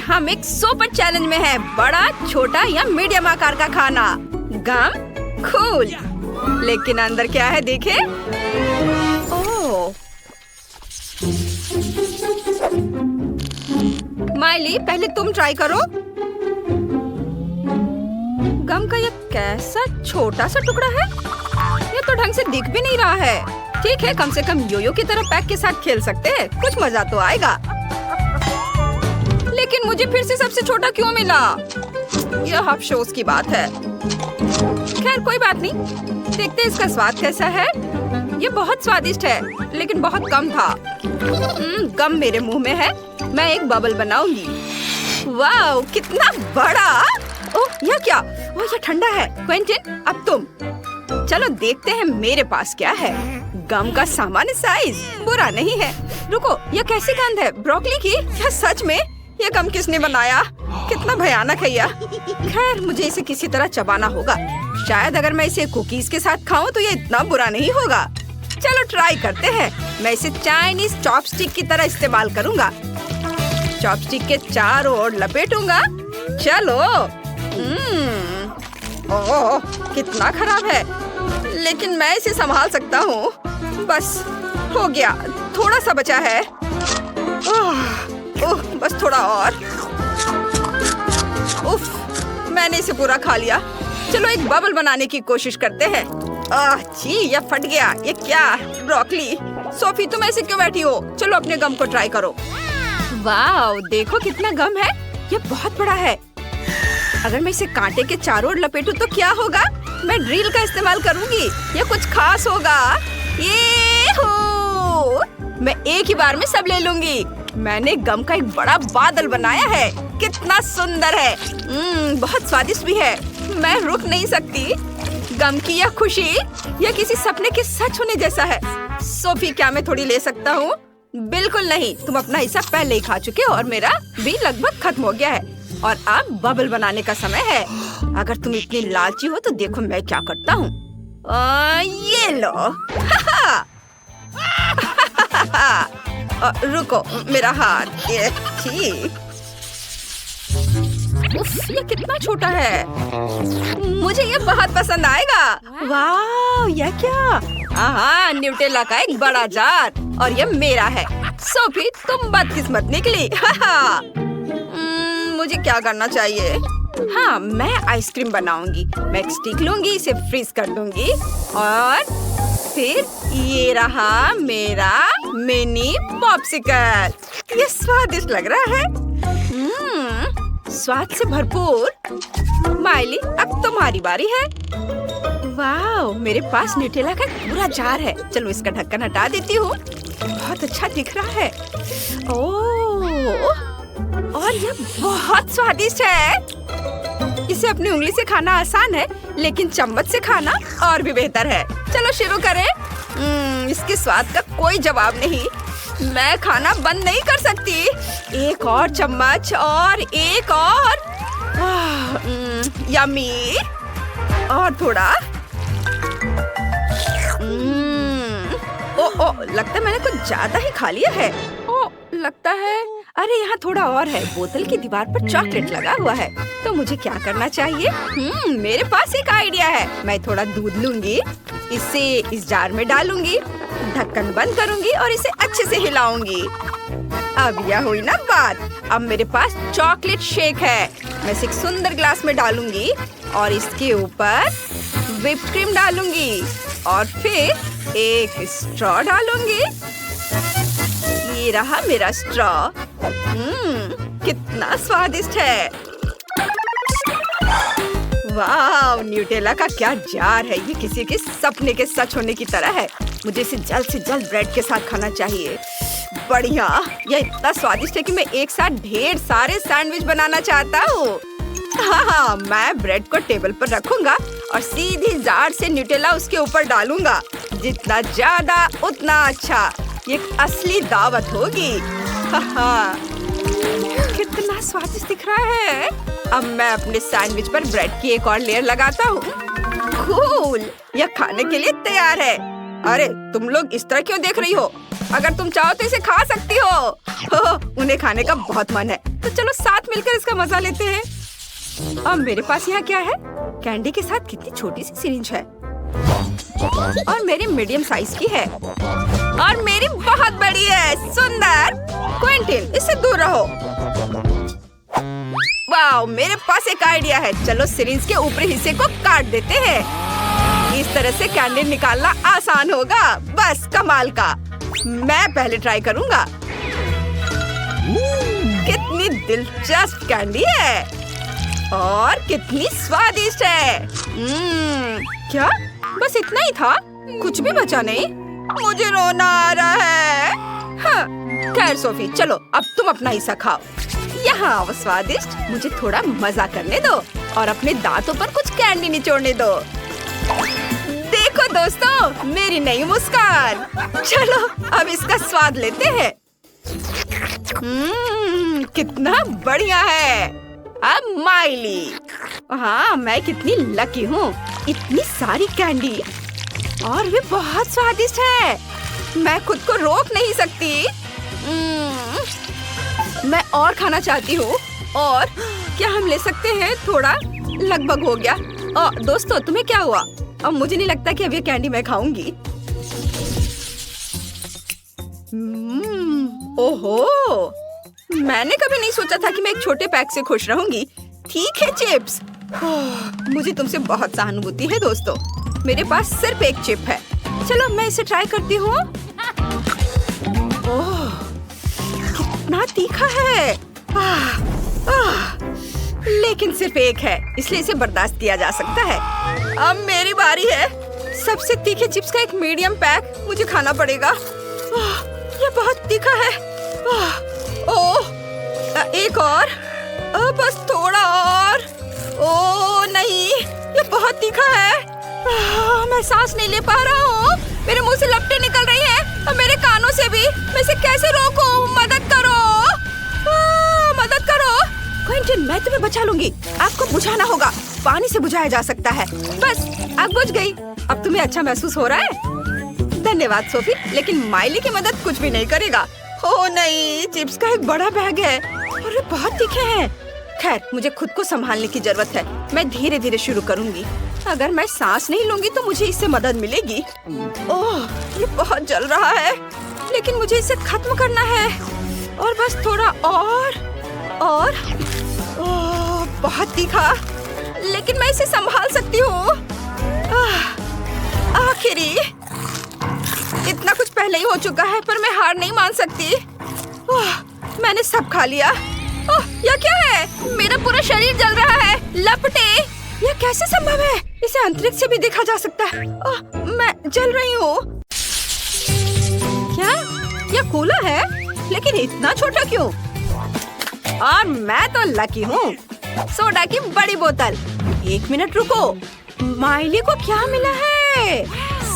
हम एक super challenge में हैं। बड़ा, छोटा या मीडियम आकार का खाना। गम कूल। लेकिन अंदर क्या है देखे? ओह, माइली पहले तुम ट्राई करो। गम का ये कैसा छोटा सा टुकड़ा है। ये तो ढंग से दिख भी नहीं रहा है। ठीक है, कम से कम योयो की तरह पैक के साथ खेल सकते हैं। कुछ मजा तो आएगा। लेकिन मुझे फिर से सबसे छोटा क्यों मिला? यह अफसोस की बात है। खैर कोई बात नहीं, देखते हैं इसका स्वाद कैसा है। ये बहुत स्वादिष्ट है, लेकिन बहुत कम था। गम मेरे मुंह में है। मैं एक बबल बनाऊंगी। वाह, कितना बड़ा! ओह, यह क्या? ओह, यह ठंडा है। क्विंटन, अब तुम। चलो देखते हैं मेरे पास क्या है। गम का सामान्य साइज बुरा नहीं है। रुको, यह कैसी गंध है? ब्रोकली की? क्या सच में? यह गम किसने बनाया? कितना भयानक है यह। खैर, मुझे इसे किसी तरह चबाना होगा। शायद अगर मैं इसे कुकीज के साथ खाऊं तो ये इतना बुरा नहीं होगा। चलो ट्राई करते हैं। मैं इसे चाइनीज चॉपस्टिक की तरह इस्तेमाल करूंगा। चॉपस्टिक के चारों ओर लपेटूंगा। चलो। ओह, कितना खराब है। लेकिन मैं इसे संभाल सकता हूँ। बस हो गया, थोड़ा सा बचा है। ओह, बस थोड़ा और। उफ, मैंने इसे पूरा खा लिया। चलो एक बबल बनाने की कोशिश करते हैं। छी, यह फट गया। ये क्या? ब्रोकली। सोफी, तुम ऐसे क्यों बैठी हो? चलो अपने गम को ट्राई करो। वाह, देखो कितना गम है। ये बहुत बड़ा है। अगर मैं इसे कांटे के चारों ओर लपेटूं तो क्या होगा? मैं ड्रिल का इस्तेमाल करूंगी। ये कुछ खास होगा। ये हो, मैं एक ही बार में सब ले लूंगी। मैंने गम का एक बड़ा बादल बनाया है। कितना सुंदर है। बहुत स्वादिष्ट भी है। मैं रुक नहीं सकती। गम की यह खुशी, यह किसी सपने के सच होने जैसा है। सोफी, क्या मैं थोड़ी ले सकता हूँ? बिल्कुल नहीं, तुम अपना हिस्सा पहले ही खा चुके हो और मेरा भी लगभग खत्म हो गया है। और अब बबल बनाने का समय है। अगर तुम इतनी लालची हो तो देखो मैं क्या करता हूँ। ये लो। रुको, मेरा हाथ। ये ठीक। उफ, ये कितना छोटा है। मुझे ये बहुत पसंद आएगा। वाह, यह क्या? हाँ, न्यूटेला का एक बड़ा जार। और ये मेरा है। सोफी, तुम बदकिस्मत निकली। मुझे क्या करना चाहिए? हाँ, मैं आइसक्रीम बनाऊंगी। मैं एक स्टिक लूंगी, इसे फ्रीज कर दूंगी और फिर ये रहा मेरा मिनी पॉप्सिकल। ये स्वादिष्ट लग रहा है। स्वाद से भरपूर। माइली, अब तुम्हारी बारी है। वाह, मेरे पास न्यूटेला का पूरा जार है। चलो इसका ढक्कन हटा देती हूँ। बहुत अच्छा दिख रहा है। ओह, और ये बहुत स्वादिष्ट है। इसे अपनी उंगली से खाना आसान है, लेकिन चम्मच से खाना और भी बेहतर है। चलो शुरू करें। इसके स्वाद का कोई जवाब नहीं। मैं खाना बंद नहीं कर सकती। एक और चम्मच और एक और। यम्मी। और थोड़ा। ओ, लगता है मैंने कुछ ज्यादा ही खा लिया है। लगता है, अरे यहाँ थोड़ा और है। बोतल की दीवार पर चॉकलेट लगा हुआ है। तो मुझे क्या करना चाहिए? मेरे पास एक आइडिया है। मैं थोड़ा दूध लूंगी, इसे इस जार में डालूंगी, ढक्कन बंद करूंगी और इसे अच्छे से हिलाऊंगी। अब यह हुई ना बात। अब मेरे पास चॉकलेट शेक है। मैं इसे एक सुंदर ग्लास में डालूंगी और इसके ऊपर व्हिप्ड क्रीम डालूंगी और फिर एक स्ट्रॉ डालूंगी। ये रहा मेरा स्ट्रॉ। कितना स्वादिष्ट है। वाह, न्यूटेला का क्या जार है। ये किसी के सपने के सच होने की तरह है। मुझे इसे जल्द से जल्द ब्रेड के साथ खाना चाहिए। बढ़िया, यह इतना स्वादिष्ट है कि मैं एक साथ ढेर सारे सैंडविच बनाना चाहता हूँ। हाँ, मैं ब्रेड को टेबल पर रखूंगा और सीधी जार से न्यूटेला उसके ऊपर डालूंगा। जितना ज्यादा उतना अच्छा। ये असली दावत होगी। कितना स्वादिष्ट दिख रहा है। अब मैं अपने सैंडविच पर ब्रेड की एक और लेयर लगाता हूँ। कूल, यह खाने के लिए तैयार है। अरे तुम लोग इस तरह क्यों देख रही हो? अगर तुम चाहो तो इसे खा सकती हो। उन्हें खाने का बहुत मन है। तो चलो साथ मिलकर इसका मजा लेते हैं। अब मेरे पास यहाँ क्या है? कैंडी के साथ कितनी छोटी सी सिरिंज है और मेरी मीडियम साइज की है और मेरी बहुत बड़ी है। सुंदर। क्विंटिन, इससे दूर रहो। वाओ, मेरे पास एक आइडिया है। चलो सिरिंज के ऊपरी हिस्से को काट देते हैं। इस तरह से कैंडी निकालना आसान होगा। बस कमाल का। मैं पहले ट्राई करूंगा। कितनी दिलचस्प कैंडी है और कितनी स्वादिष्ट है। क्या बस इतना ही था? कुछ भी बचा नहीं? मुझे रोना आ रहा है। हाँ, खैर सोफी, चलो अब तुम अपना हिस्सा खाओ। यहाँ आओ स्वादिष्ट, मुझे थोड़ा मजा करने दो और अपने दांतों पर कुछ कैंडी निचोड़ने दो। देखो दोस्तों, मेरी नई मुस्कान। चलो अब इसका स्वाद लेते हैं। कितना बढ़िया है। अब माइली। हाँ, मैं कितनी लकी हूँ। इतनी सारी कैंडी और वे बहुत स्वादिष्ट है। मैं खुद को रोक नहीं सकती। मैं और खाना चाहती हूँ। और क्या हम ले सकते हैं? थोड़ा लगभग हो गया। दोस्तों, तुम्हें क्या हुआ? अब मुझे नहीं लगता कि अब ये कैंडी मैं खाऊंगी। ओहो, मैंने कभी नहीं सोचा था कि मैं एक छोटे पैक से खुश रहूंगी। ठीक है चिप्स। मुझे तुमसे बहुत सहानुभूति है दोस्तों। मेरे पास सिर्फ एक चिप है। चलो मैं इसे ट्राई करती हूँ। ओह, कितना तीखा है। लेकिन सिर्फ एक है, इसलिए इसे बर्दाश्त किया जा सकता है। अब मेरी बारी है। सबसे तीखे चिप्स का एक मीडियम पैक मुझे खाना पड़ेगा। ये बहुत तीखा है। ओह, एक और। बस थोड़ा और। ओह नहीं, ये बहुत तीखा है। मैं सांस नहीं ले पा रहा हूँ। मेरे मुंह से लपटें निकल रही हैं और मेरे कानों से भी। मैं इसे कैसे रोकूं? मदद करो, मदद करो। क्विंटिन, मैं तुम्हें बचा लूंगी। आपको बुझाना होगा। पानी से बुझाया जा सकता है। बस आग बुझ गई। अब तुम्हें अच्छा महसूस हो रहा है? धन्यवाद सोफी, लेकिन माइली की मदद कुछ भी नहीं करेगा। ओह नहीं, चिप्स का एक बड़ा बैग है और ये बहुत तीखे हैं। खैर, मुझे खुद को संभालने की जरूरत है। मैं धीरे धीरे शुरू करूंगी। अगर मैं सांस नहीं लूंगी तो मुझे इससे मदद मिलेगी। ओह, ये बहुत जल रहा है, लेकिन मुझे इसे खत्म करना है। और बस थोड़ा और। ओह, बहुत तीखा, लेकिन मैं इसे संभाल सकती हूँ। आखिरी। इतना कुछ पहले ही हो चुका है, पर मैं हार नहीं मान सकती। मैंने सब खा लिया। ओह, यह क्या है? मेरा पूरा शरीर जल रहा है। लपटे, यह कैसे संभव है? इसे अंतरिक्ष से भी देखा जा सकता है। ओह, मैं जल रही हूँ। क्या यह कूलर है? लेकिन इतना छोटा क्यों? और मैं तो लकी हूँ। सोडा की बड़ी बोतल। एक मिनट रुको, माइली को क्या मिला है?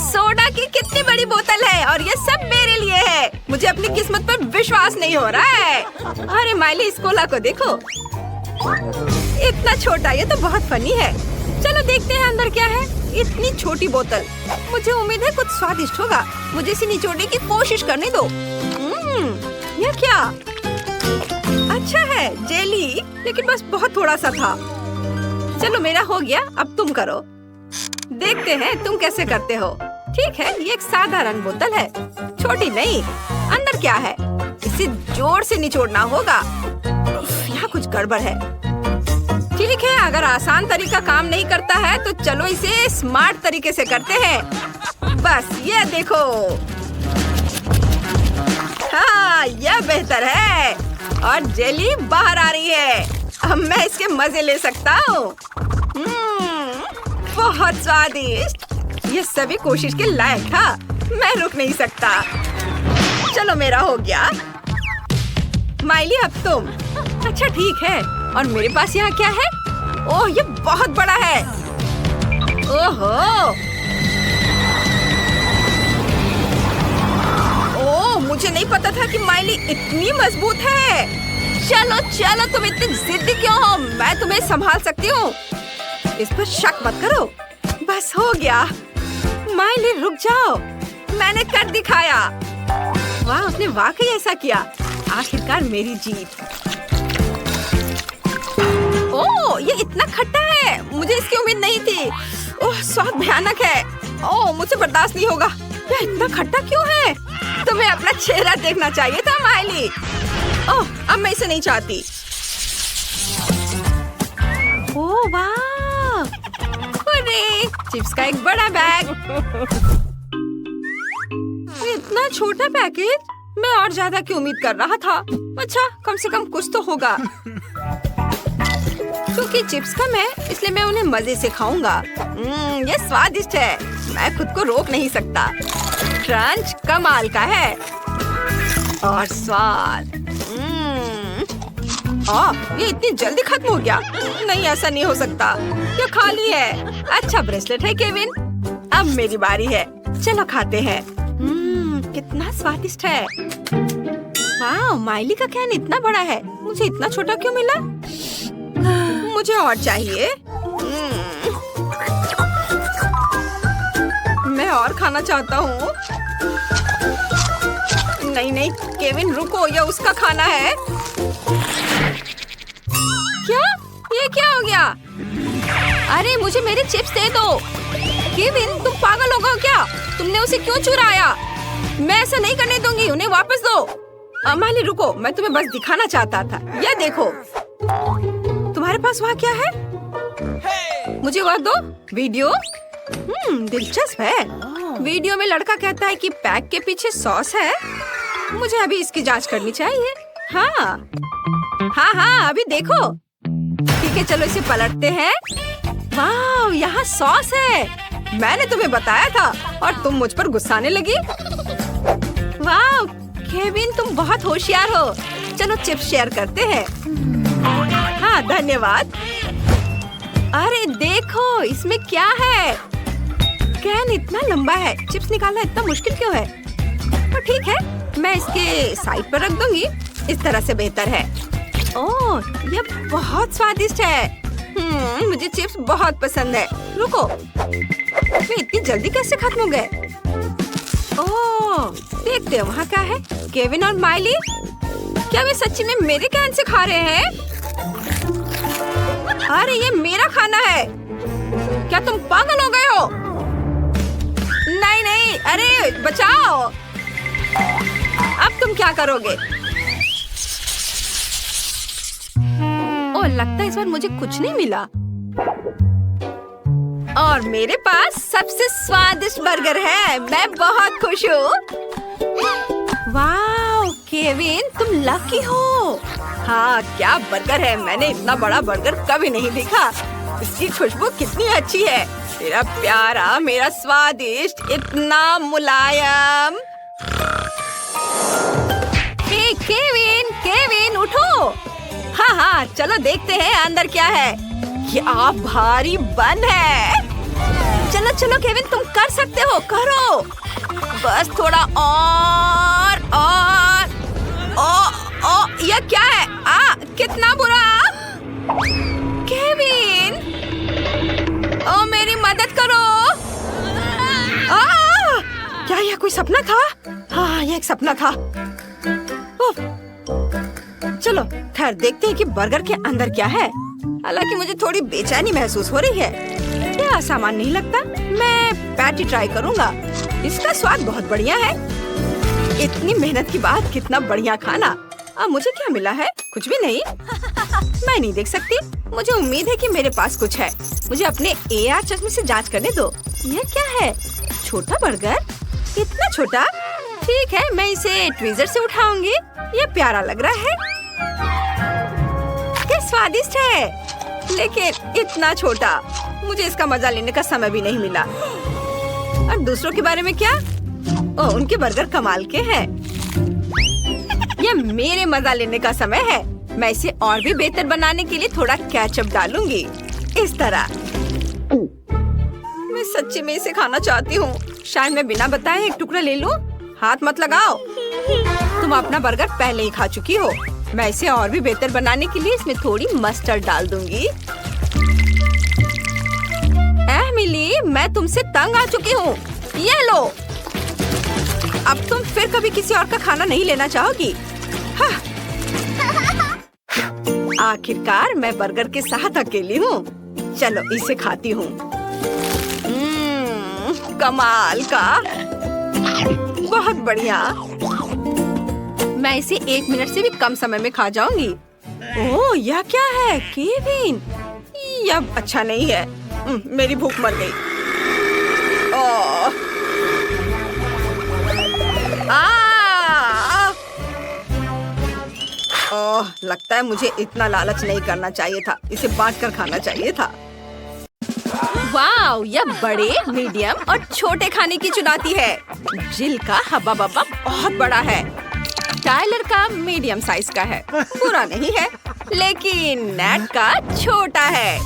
सोडा की कितनी बड़ी बोतल है और ये सब मेरे लिए है। मुझे अपनी किस्मत पर विश्वास नहीं हो रहा है। अरे माइली, इस कोला को देखो, इतना छोटा। ये तो बहुत फनी है। चलो देखते हैं अंदर क्या है। इतनी छोटी बोतल। मुझे उम्मीद है कुछ स्वादिष्ट होगा। मुझे इसे निचोड़ने की कोशिश करने दो। यह क्या? अच्छा है, जेली, लेकिन बस बहुत थोड़ा सा था। चलो मेरा हो गया, अब तुम करो। देखते हैं तुम कैसे करते हो। ठीक है, ये एक साधारण बोतल है, छोटी नहीं। अंदर क्या है? इसे जोर से निचोड़ना होगा। यहाँ कुछ गड़बड़ है। ठीक है, अगर आसान तरीका काम नहीं करता है तो चलो इसे स्मार्ट तरीके से करते हैं। बस ये देखो। हाँ, यह बेहतर है और जेली बाहर आ रही है। अब मैं इसके मजे ले सकता हूँ। बहुत स्वादिष्ट। ये सभी कोशिश के लायक था। मैं रुक नहीं सकता। चलो मेरा हो गया। माइली, अब तुम। अच्छा ठीक है, और मेरे पास यहाँ क्या है? ओह, ये बहुत बड़ा है। ओहो, ओह, मुझे नहीं पता था कि माइली इतनी मजबूत है। चलो चलो, तुम इतनी जिद्दी क्यों हो? मैं तुम्हें संभाल सकती हूँ। इस पर शक मत करो। बस हो गया। माइली रुक जाओ, मैंने कर दिखाया। वाह, उसने वाकई ऐसा किया। आखिरकार मेरी जीत। ओह, ये इतना खट्टा है, मुझे इसकी उम्मीद नहीं थी। ओह, स्वाद भयानक है। ओह, मुझे बर्दाश्त नहीं होगा। यह इतना खट्टा क्यों है? तुम्हें अपना चेहरा देखना चाहिए था माइली। ओह, अब मैं इसे नहीं चाहती। ओह वाह, अरे चिप्स का एक बड़ा बैग। इतना छोटा पैकेज, मैं और ज्यादा की उम्मीद कर रहा था। अच्छा, कम से कम कुछ तो होगा। क्योंकि चिप्स कम है, इसलिए मैं उन्हें मजे से खाऊंगा। ये स्वादिष्ट है, मैं खुद को रोक नहीं सकता। क्रंच कमाल का है और स्वाद। ये इतनी जल्दी खत्म हो गया। नहीं, ऐसा नहीं हो सकता। ये खाली है। अच्छा ब्रेसलेट है केविन। अब मेरी बारी है, चलो खाते हैं। कितना स्वादिष्ट है। वाह, माइली का कैन इतना बड़ा है, मुझे इतना छोटा क्यों मिला? मुझे और चाहिए। मैं और खाना चाहता हूँ। नहीं नहीं केविन रुको, यह उसका खाना है। क्या? ये क्या हो गया? अरे मुझे मेरे चिप्स दे दो। केविन, तुम पागल हो गए क्या? तुमने उसे क्यों चुराया? मैं ऐसा नहीं करने दूंगी, उन्हें वापस दो। माली रुको, मैं तुम्हें बस दिखाना चाहता था। यह देखो। तुम्हारे पास वहाँ क्या है? मुझे वह दो। वीडियो? दिलचस्प है। वीडियो में लड़का कहता है कि पैक के पीछे सॉस है। मुझे अभी इसकी जांच करनी चाहिए। हाँ, अभी देखो। ठीक है, चलो इसे पलटते हैं। वाह, यहाँ सॉस है। मैंने तुम्हें बताया था और तुम मुझ पर गुस्साने लगी। वाह केविन, तुम बहुत होशियार हो। चलो चिप्स शेयर करते हैं। हाँ धन्यवाद। अरे देखो, इसमें क्या है? कैन इतना लंबा है, चिप्स निकालना इतना मुश्किल क्यों है? तो ठीक है, मैं इसके साइड पर रख दूंगी। इस तरह से बेहतर है। ओह, ये बहुत स्वादिष्ट है। मुझे चिप्स बहुत पसंद है। रुको, वे इतनी जल्दी कैसे खत्म हो गए? ओह, देखते हैं वहाँ क्या है। केविन और माइली, क्या वे सच्ची में मेरे कैन से खा रहे हैं? अरे ये मेरा खाना है। क्या तुम पागल हो गए हो? नहीं, अरे बचाओ। अब तुम क्या करोगे? ओह, लगता है इस बार मुझे कुछ नहीं मिला। और मेरे पास सबसे स्वादिष्ट बर्गर है। मैं बहुत खुश हूँ। वाह केविन, तुम लकी हो। हाँ, क्या बर्गर है। मैंने इतना बड़ा बर्गर कभी नहीं देखा। इसकी खुशबू कितनी अच्छी है। तेरा प्यारा, मेरा स्वादिष्ट, इतना मुलायम। हे केविन उठो। हाँ, चलो देखते हैं अंदर क्या है। क्या भारी बन है। चलो केविन, तुम कर सकते हो, करो। बस थोड़ा और। यह क्या है? कितना बुरा। केविन, मेरी मदद करो। क्या यह कोई सपना था? हाँ, यह एक सपना था। चलो खैर देखते हैं कि बर्गर के अंदर क्या है। हालांकि मुझे थोड़ी बेचैनी महसूस हो रही है। यह आसान नहीं लगता। मैं पैटी ट्राई करूंगा। इसका स्वाद बहुत बढ़िया है। इतनी मेहनत के बाद कितना बढ़िया खाना। अब मुझे क्या मिला है? कुछ भी नहीं। मैं नहीं देख सकती। मुझे उम्मीद है कि मेरे पास कुछ है। मुझे अपने AR चश्मे से जांच करने दो। यह क्या है? छोटा बर्गर? इतना छोटा? ठीक है, मैं इसे ट्विज़र से उठाऊंगी। ये प्यारा लग रहा है। ये स्वादिष्ट है, लेकिन इतना छोटा। मुझे इसका मजा लेने का समय भी नहीं मिला। और दूसरों के बारे में क्या? ओह, उनके बर्गर कमाल के हैं। ये मेरे मजा लेने का समय है। मैं इसे और भी बेहतर बनाने के लिए थोड़ा केचप डालूंगी। इस तरह। मैं सच्ची में इसे खाना चाहती हूँ। शायद मैं बिना बताए एक टुकड़ा ले लूं। हाथ मत लगाओ। तुम अपना बर्गर पहले ही खा चुकी हो। मैं इसे और भी बेहतर बनाने के लिए इसमें थोड़ी मस्टर्ड डाल दूंगी। मिली, मैं तुमसे तंग आ चुकी हूँ। ये लो। अब तुम फिर कभी किसी और का खाना नहीं लेना चाहोगी? हाँ। आखिरकार मैं बर्गर के साथ अकेली हूँ। चलो इसे खाती हूँ। कमाल का, बहुत बढ़िया। मैं इसे 1 मिनट से भी कम समय में खा जाऊंगी। ओह, यह क्या है? केविन, यह अच्छा नहीं है। मेरी भूख मर गई। ओह, ओह, लगता है मुझे इतना लालच नहीं करना चाहिए था। इसे बांट कर खाना चाहिए था। वाओ, यह बड़े, मीडियम और छोटे खाने की चुनौती है। जिल का हब्बा बब्बा बहुत बड़ा है। टाइलर का मीडियम साइज का है, बुरा नहीं है, लेकिन नेट का छोटा है।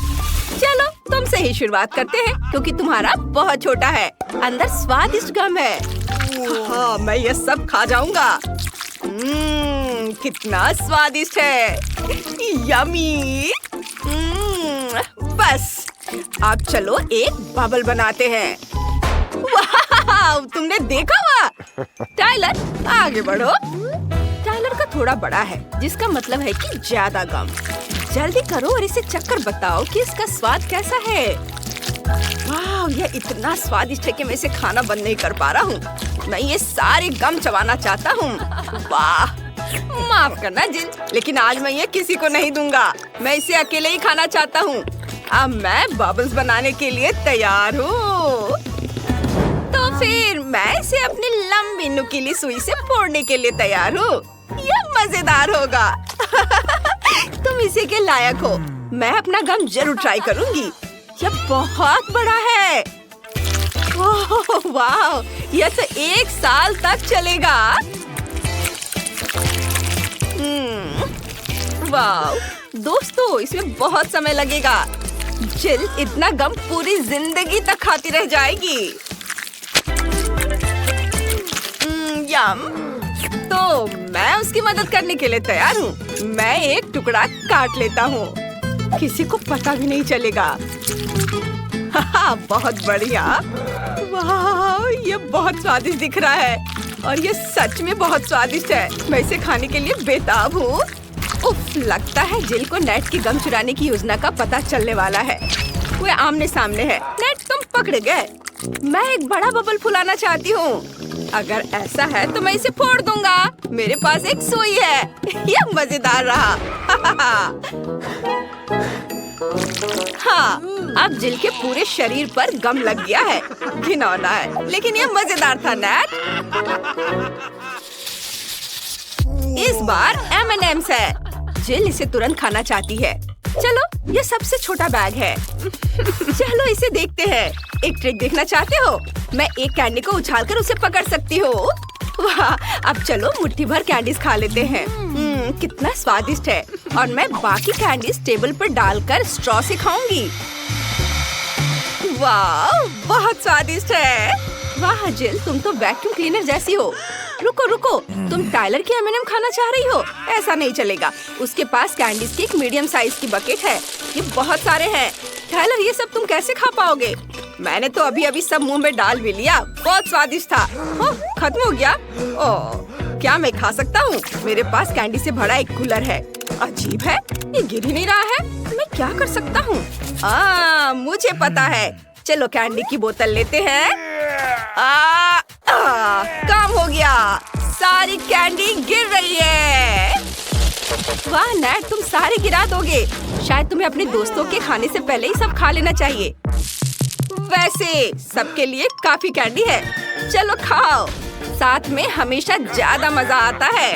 चलो तुमसे ही शुरुआत करते हैं, क्योंकि तुम्हारा बहुत छोटा है। अंदर स्वादिष्ट गम है। हाँ, मैं ये सब खा जाऊंगा। कितना स्वादिष्ट है। यम्मी। बस, अब चलो एक बबल बनाते हैं। वाह, तुमने देखा हुआ? टाइलर आगे बढ़ो। टाइलर का थोड़ा बड़ा है, जिसका मतलब है कि ज्यादा गम। जल्दी करो और इसे चखकर बताओ कि इसका स्वाद कैसा है। वाह, यह इतना स्वादिष्ट है कि मैं इसे खाना बंद नहीं कर पा रहा हूँ। मैं ये सारे गम चबाना चाहता हूँ। वाह, माफ करना जिल, लेकिन आज मैं ये किसी को नहीं दूंगा। मैं इसे अकेले ही खाना चाहता हूँ। अब मैं बबल्स बनाने के लिए तैयार हूँ। तो फिर मैं इसे अपनी लंबी नुकीली सुई से फोड़ने के लिए तैयार हूँ। यह मजेदार होगा। तुम इसी के लायक हो। मैं अपना गम जरूर ट्राई करूँगी। यह बहुत बड़ा है। ओह वाह, यह तो 1 साल तक चलेगा। वाह दोस्तों, इसमें बहुत समय लगेगा। जिल इतना गम पूरी जिंदगी तक खाती रह जाएगी। यम। तो मैं उसकी मदद करने के लिए तैयार हूँ। मैं एक टुकड़ा काट लेता हूँ। किसी को पता भी नहीं चलेगा। बहुत बढ़िया। वाह, ये बहुत स्वादिष्ट दिख रहा है और ये सच में बहुत स्वादिष्ट है। मैं इसे खाने के लिए बेताब हूँ। उफ, लगता है जिल को नेट की गम चुराने की योजना का पता चलने वाला है। वे आमने सामने है। नेट, तुम पकड़ गए। मैं एक बड़ा बबल फुलाना चाहती हूँ। अगर ऐसा है तो मैं इसे फोड़ दूंगा। मेरे पास एक सुई है। यह मजेदार रहा। हाँ, अब जिल के पूरे शरीर पर गम लग गया है। घिनौना है, लेकिन यह मजेदार था नेट। इस बार M&M's है। जिल इसे तुरंत खाना चाहती है। चलो, ये सबसे छोटा बैग है। चलो इसे देखते हैं। एक ट्रिक देखना चाहते हो? मैं एक कैंडी को उछालकर उसे पकड़ सकती हूँ। वाह, अब चलो मुट्ठी भर कैंडीज खा लेते हैं। कितना स्वादिष्ट है। और मैं बाकी कैंडीज टेबल पर डालकर स्ट्रॉ से खाऊंगी। वाह, बहुत स्वादिष्ट है। वाह जिल, तुम तो वैक्यूम क्लीनर जैसी हो। रुको रुको, तुम टाइलर की M&M खाना चाह रही हो? ऐसा नहीं चलेगा। उसके पास कैंडीज की एक मीडियम साइज की बकेट है। ये बहुत सारे हैं। टाइलर, ये सब तुम कैसे खा पाओगे? मैंने तो अभी अभी सब मुंह में डाल भी लिया। बहुत स्वादिष्ट था। खत्म हो गया? ओह, क्या मैं खा सकता हूँ? मेरे पास कैंडी से भरा एक कूलर है। अजीब है, ये गिर ही नहीं रहा है। मैं क्या कर सकता हूँ? मुझे पता है। चलो कैंडी की बोतल लेते हैं। काम हो गया। सारी कैंडी गिर रही है। वाह नेट, तुम सारे गिरा दोगे। शायद तुम्हें अपने दोस्तों के खाने से पहले ही सब खा लेना चाहिए। वैसे सबके लिए काफी कैंडी है। चलो खाओ। साथ में हमेशा ज्यादा मजा आता है।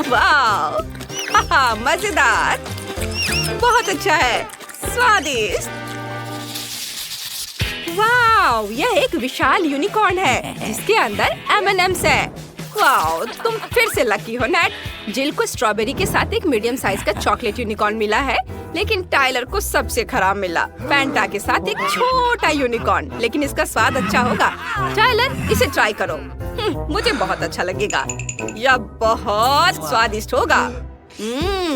वाह, मजेदार, बहुत अच्छा है, स्वादिष्ट। वाह, यह एक विशाल यूनिकॉर्न है जिसके अंदर M&M's है। वाह, तुम फिर से लकी हो नेट। जिल को स्ट्रॉबेरी के साथ एक मीडियम साइज का चॉकलेट यूनिकॉर्न मिला है, लेकिन टाइलर को सबसे खराब मिला, फैंटा के साथ एक छोटा यूनिकॉर्न। लेकिन इसका स्वाद अच्छा होगा। टाइलर, इसे ट्राई करो। मुझे बहुत अच्छा लगेगा। यह बहुत स्वादिष्ट होगा।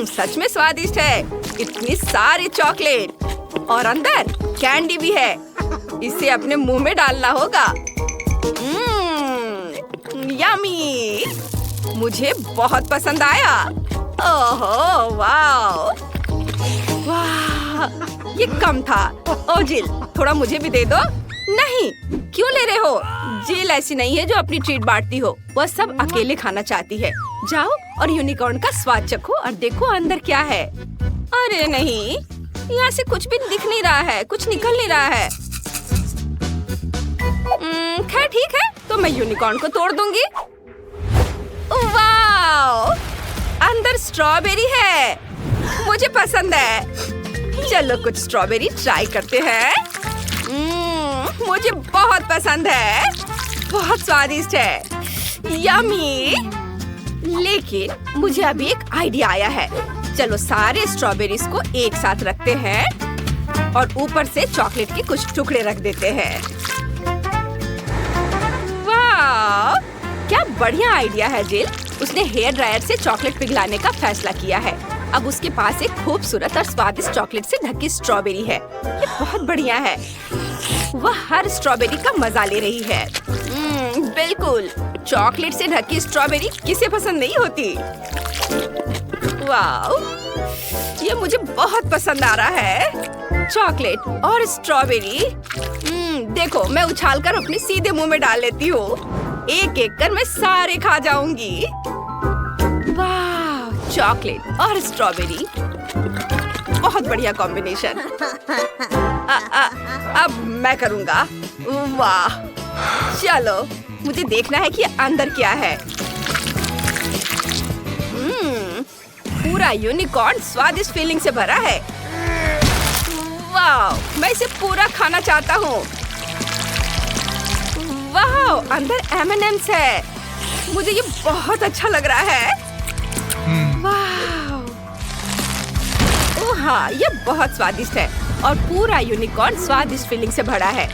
सच में स्वादिष्ट है। इतनी सारी चॉकलेट और अंदर कैंडी भी है। इसे अपने मुंह में डालना होगा। यम्मी, मुझे बहुत पसंद आया। ओहो वाह वाह, ये कम था। ओ जिल, थोड़ा मुझे भी दे दो। नहीं, क्यों ले रहे हो? जिल ऐसी नहीं है जो अपनी ट्रीट बांटती हो, वह सब अकेले खाना चाहती है। जाओ और यूनिकॉर्न का स्वाद चखो और देखो अंदर क्या है। अरे नहीं, यहाँ से कुछ भी दिख नहीं रहा है, कुछ निकल नहीं रहा है। खैर ठीक है, तो मैं यूनिकॉर्न को तोड़ दूंगी। वाव, अंदर स्ट्रॉबेरी है, मुझे पसंद है। चलो कुछ स्ट्रॉबेरी ट्राई करते हैं। मुझे बहुत पसंद है, बहुत स्वादिष्ट है, यम्मी। लेकिन मुझे अभी एक आइडिया आया है। चलो सारे स्ट्रॉबेरीज को एक साथ रखते हैं और ऊपर से चॉकलेट के कुछ टुकड़े रख देते हैं। वाह, क्या बढ़िया आइडिया है जिल। उसने हेयर ड्रायर से चॉकलेट पिघलाने का फैसला किया है। अब उसके पास एक खूबसूरत और स्वादिष्ट चॉकलेट से ढकी स्ट्रॉबेरी है। ये बहुत बढ़िया है। वह हर स्ट्रॉबेरी का मजा ले रही है। बिल्कुल, चॉकलेट से ढकी स्ट्रॉबेरी किसे पसंद नहीं होती। वाह, ये मुझे बहुत पसंद आ रहा है। चॉकलेट और स्ट्रॉबेरी। देखो, मैं उछालकर अपने सीधे मुंह में डाल लेती हूँ। एक एक कर मैं सारे खा जाऊंगी। वाह, चॉकलेट और स्ट्रॉबेरी, बहुत बढ़िया कॉम्बिनेशन। अब मैं करूँगा। वाह, चलो मुझे देखना है कि अंदर क्या है। पूरा यूनिकॉर्न स्वादिष्ट फीलिंग से भरा है। वाह, मैं इसे पूरा खाना चाहता हूँ। वाह, अंदर M&M's है, मुझे ये बहुत अच्छा लग रहा है। वाह, ओह हाँ, ये बहुत स्वादिष्ट है और पूरा यूनिकॉर्न स्वादिष्ट फीलिंग से भरा है।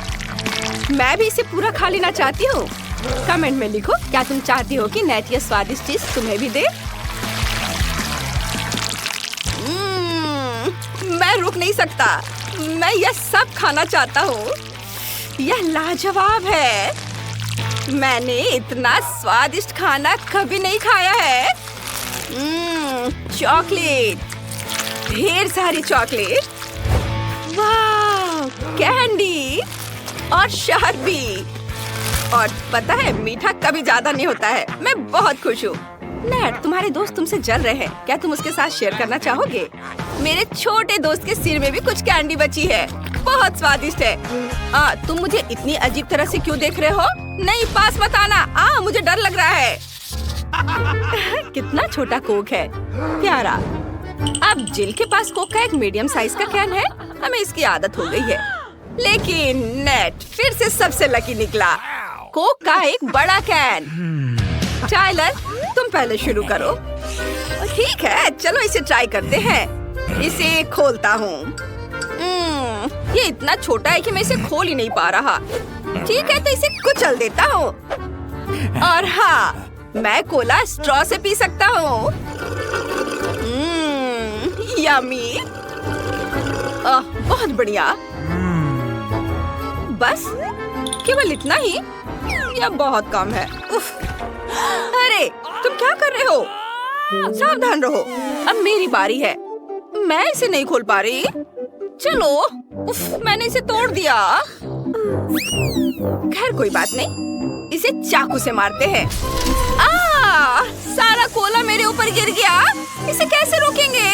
मैं भी इसे पूरा खा लेना चाहती हूँ। कमेंट में लिखो, क्या तुम चाहती हो कि नेट ये स्वादिष्ट चीज तुम्हें भी दे? मैं रुक नहीं सकता, मैं यह सब खाना चाहता हूँ। यह लाजवाब है। मैंने इतना स्वादिष्ट खाना कभी नहीं खाया है। चॉकलेट, ढेर सारी चॉकलेट। वाह, कैंडी और शहद भी। और पता है, मीठा कभी ज्यादा नहीं होता है। मैं बहुत खुश हूँ। नेट, तुम्हारे दोस्त तुमसे जल रहे हैं, क्या तुम उसके साथ शेयर करना चाहोगे? मेरे छोटे दोस्त के सिर में भी कुछ कैंडी बची है, बहुत स्वादिष्ट है। तुम मुझे इतनी अजीब तरह से क्यों देख रहे हो? नहीं, पास मत आना। मुझे डर लग रहा है। कितना छोटा कोक है, प्यारा। अब जिल के पास कोक का एक मीडियम साइज का कैन है। हमें इसकी आदत हो गई है। लेकिन नेट फिर से सबसे लकी निकला। कोक का एक बड़ा कैन। टाइलर, तुम पहले शुरू करो। ठीक है, चलो इसे ट्राई करते हैं। इसे खोलता हूँ। ये इतना छोटा है कि मैं इसे खोल ही नहीं पा रहा। ठीक है, तो इसे कुचल देता हूँ। और हाँ, मैं कोला स्ट्रॉ से पी सकता हूँ। यम्मी। बहुत बढ़िया। बस केवल इतना ही? यह बहुत कम है। उफ। अरे, तुम क्या कर रहे हो? सावधान रहो, अब मेरी बारी है। मैं इसे नहीं खोल पा रही। चलो, उफ, मैंने इसे तोड़ दिया। खैर कोई बात नहीं, इसे चाकू से मारते हैं। सारा कोला मेरे ऊपर गिर गया। इसे कैसे रोकेंगे?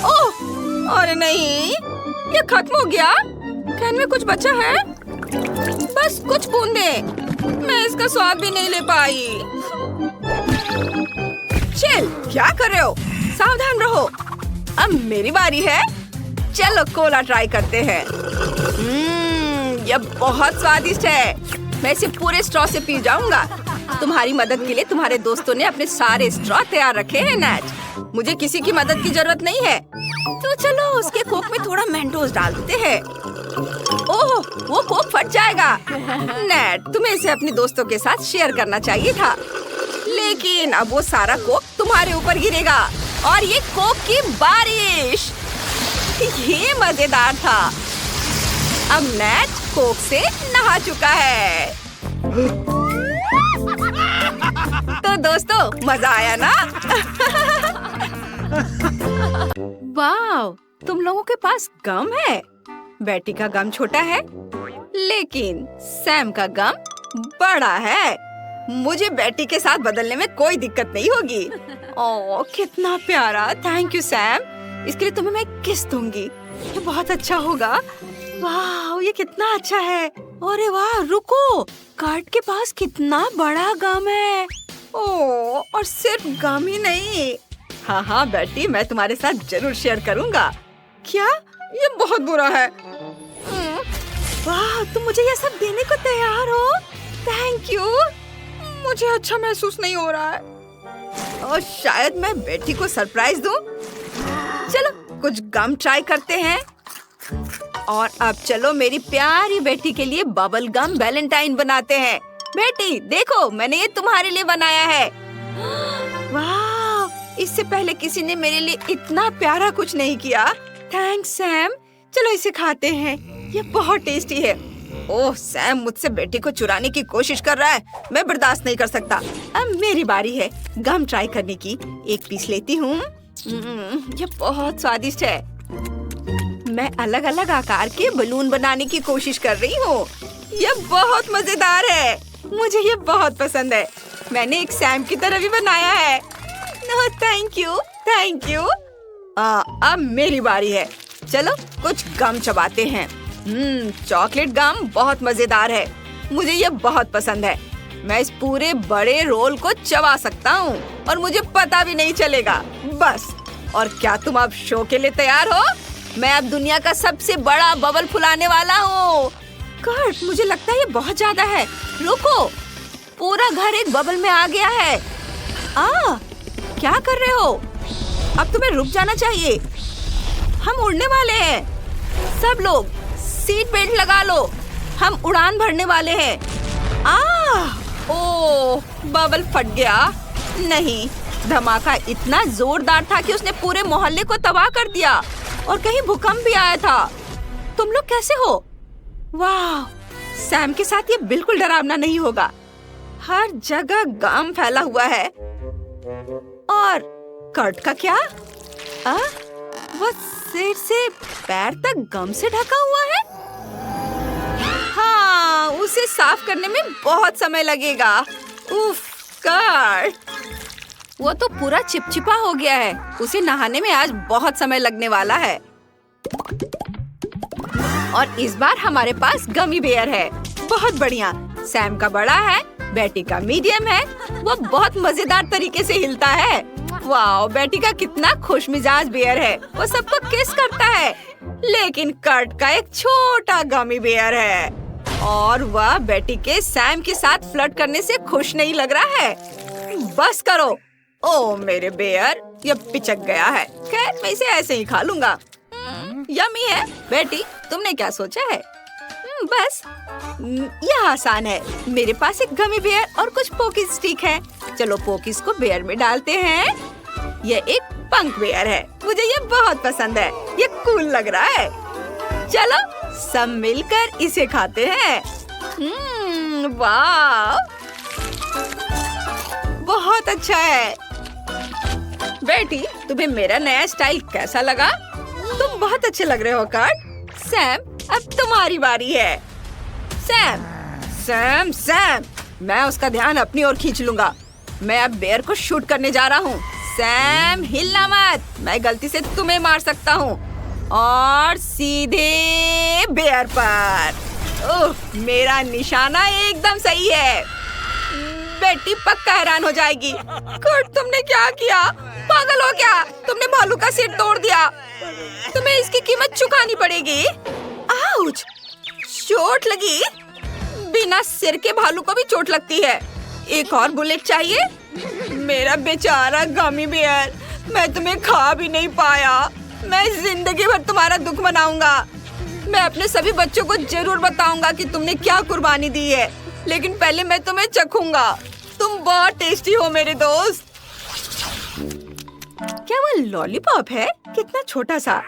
ओह, अरे नहीं, ये खत्म हो गया। कैन में कुछ बचा है? बस कुछ बूंदे। मैं इसका स्वाद भी नहीं ले पाई। चिल, क्या कर रहे हो? सावधान रहो। अब मेरी बारी है। चलो कोला ट्राई करते हैं। यह बहुत स्वादिष्ट है। मैं इसे पूरे स्ट्रॉ से पी जाऊंगा। तुम्हारी मदद के लिए तुम्हारे दोस्तों ने अपने सारे स्ट्रॉ तैयार रखे हैं नेट। मुझे किसी की मदद की जरूरत नहीं है। तो चलो उसके कोक में थोड़ा मेंटोस डाल देते हैं। ओह, वो कोक फट जाएगा। नेट, तुम्हें इसे अपने दोस्तों के साथ शेयर करना चाहिए था। लेकिन अब वो सारा कोक तुम्हारे ऊपर गिरेगा और ये कोक की बारिश। ये मजेदार था। अब नेट कोक से नहा चुका है। तो दोस्तों, मजा आया ना? वाह, तुम लोगों के पास गम है। बेटी का गम छोटा है, लेकिन सैम का गम बड़ा है। मुझे बेटी के साथ बदलने में कोई दिक्कत नहीं होगी। ओह, कितना प्यारा। Thank you Sam. इसके लिए तुम्हें मैं किस दूंगी। ये बहुत अच्छा होगा। वाह, ये कितना अच्छा है। अरे वाह, रुको, कार्ट के पास कितना बड़ा गम है। ओह, और सिर्फ गम ही नहीं। हाँ हाँ बेटी, मैं तुम्हारे साथ जरूर शेयर करूँगा। क्या? ये बहुत बुरा है। वाह, तुम मुझे ये सब देने को तैयार हो? Thank you. मुझे अच्छा महसूस नहीं हो रहा है। और शायद मैं बेटी को सरप्राइज दूं। चलो कुछ गम ट्राई करते हैं। और अब चलो मेरी प्यारी बेटी के लिए बबल गम वैलेंटाइन बनाते हैं। बेटी देखो, मैंने ये तुम्हारे लिए बनाया है। वाह, इससे पहले किसी ने मेरे लिए इतना प्यारा कुछ नहीं किया। Thanks Sam. चलो इसे खाते हैं, ये बहुत टेस्टी है। ओह, सैम मुझसे बेटी को चुराने की कोशिश कर रहा है। मैं बर्दाश्त नहीं कर सकता। अब मेरी बारी है गम ट्राई करने की। एक पीस लेती हूँ। ये बहुत स्वादिष्ट है। मैं अलग अलग आकार के बलून बनाने की कोशिश कर रही हूँ। ये बहुत मजेदार है। मुझे ये बहुत पसंद है। मैंने एक सैम की तरह भी बनाया है। Thank you, thank you. अब मेरी बारी है। चलो कुछ गम चबाते हैं। चॉकलेट गम बहुत मजेदार है। मुझे ये बहुत पसंद है। मैं इस पूरे बड़े रोल को चबा सकता हूँ और मुझे पता भी नहीं चलेगा। बस, और क्या तुम अब शो के लिए तैयार हो? मैं अब दुनिया का सबसे बड़ा बबल फुलाने वाला हूँ। कर्ट, मुझे लगता है ये बहुत ज्यादा है। रुको, पूरा घर एक बबल में आ गया है। क्या कर रहे हो? अब तुम्हें रुक जाना चाहिए। हम उड़ने वाले हैं। सब लोग सीट बेल्ट लगा लो, हम उड़ान भरने वाले हैं। ओह, बबल फट गया। नहीं, धमाका इतना जोरदार था कि उसने पूरे मोहल्ले को तबाह कर दिया और कहीं भूकंप भी आया था। तुम लोग कैसे हो? वाह, सैम के साथ ये बिल्कुल डरावना नहीं होगा। हर जगह गम फैला हुआ है। और कर्ट का क्या? वो सिर से पैर तक गम से ढका हुआ है। हाँ, उसे साफ करने में बहुत समय लगेगा। उफ, कर्ट, वो तो पूरा चिपचिपा हो गया है। उसे नहाने में आज बहुत समय लगने वाला है। और इस बार हमारे पास गमी बेयर है। बहुत बढ़िया। सैम का बड़ा है, बेटी का मीडियम है। वो बहुत मजेदार तरीके से हिलता है। वाह, बेटी का कितना खुशमिजाज बेयर है। वो सबको किस करता है। लेकिन कर्ट का एक छोटा गमी बेयर है और वह बेटी के सैम के साथ फ्लर्ट करने से खुश नहीं लग रहा है। बस करो। ओह मेरे बेयर, ये पिचक गया है। खैर, मैं इसे ऐसे ही खा लूंगा। यम्मी है। बेटी, तुमने क्या सोचा है? बस, यह आसान है। मेरे पास एक गमी बेयर और कुछ पोकिस स्टिक है। चलो पोकिस को बेयर में डालते हैं। ये एक पंक बेयर है। मुझे ये बहुत पसंद है। ये कूल लग रहा है। चलो सब मिलकर इसे खाते हैं। वाह, बहुत अच्छा है। बेटी, तुम्हें मेरा नया स्टाइल कैसा लगा? तुम बहुत अच्छे लग रहे हो कर्ट। सैम, अब तुम्हारी बारी है। सैम, सैम, सैम, मैं उसका ध्यान अपनी ओर खींच लूंगा। मैं अब बेयर को शूट करने जा रहा हूँ। सैम, हिलना मत, मैं गलती से तुम्हें मार सकता हूँ। और सीधे बेयर पर। ओह, मेरा निशाना एकदम सही है। बेटी पक्का हैरान हो जाएगी। कर्ट, तुमने क्या किया? पागल हो क्या? तुमने भालू का सिर तोड़ दिया। तुम्हें इसकी कीमत चुकानी पड़ेगी। आउच! चोट लगी? बिना सिर के भालू को भी चोट लगती है। एक और बुलेट चाहिए? मेरा बेचारा गमी बेयर, मैं तुम्हें खा भी नहीं पाया। मैं जिंदगी भर तुम्हारा दुख मनाऊंगा। मैं अपने सभी बच्चों को जरूर बताऊंगा कि तुमने क्या कुर्बानी दी है। लेकिन पहले मैं तुम्हें चखूंगा। तुम बहुत टेस्टी हो मेरे दोस्त। क्या वो लॉलीपॉप है? कितना छोटा सा।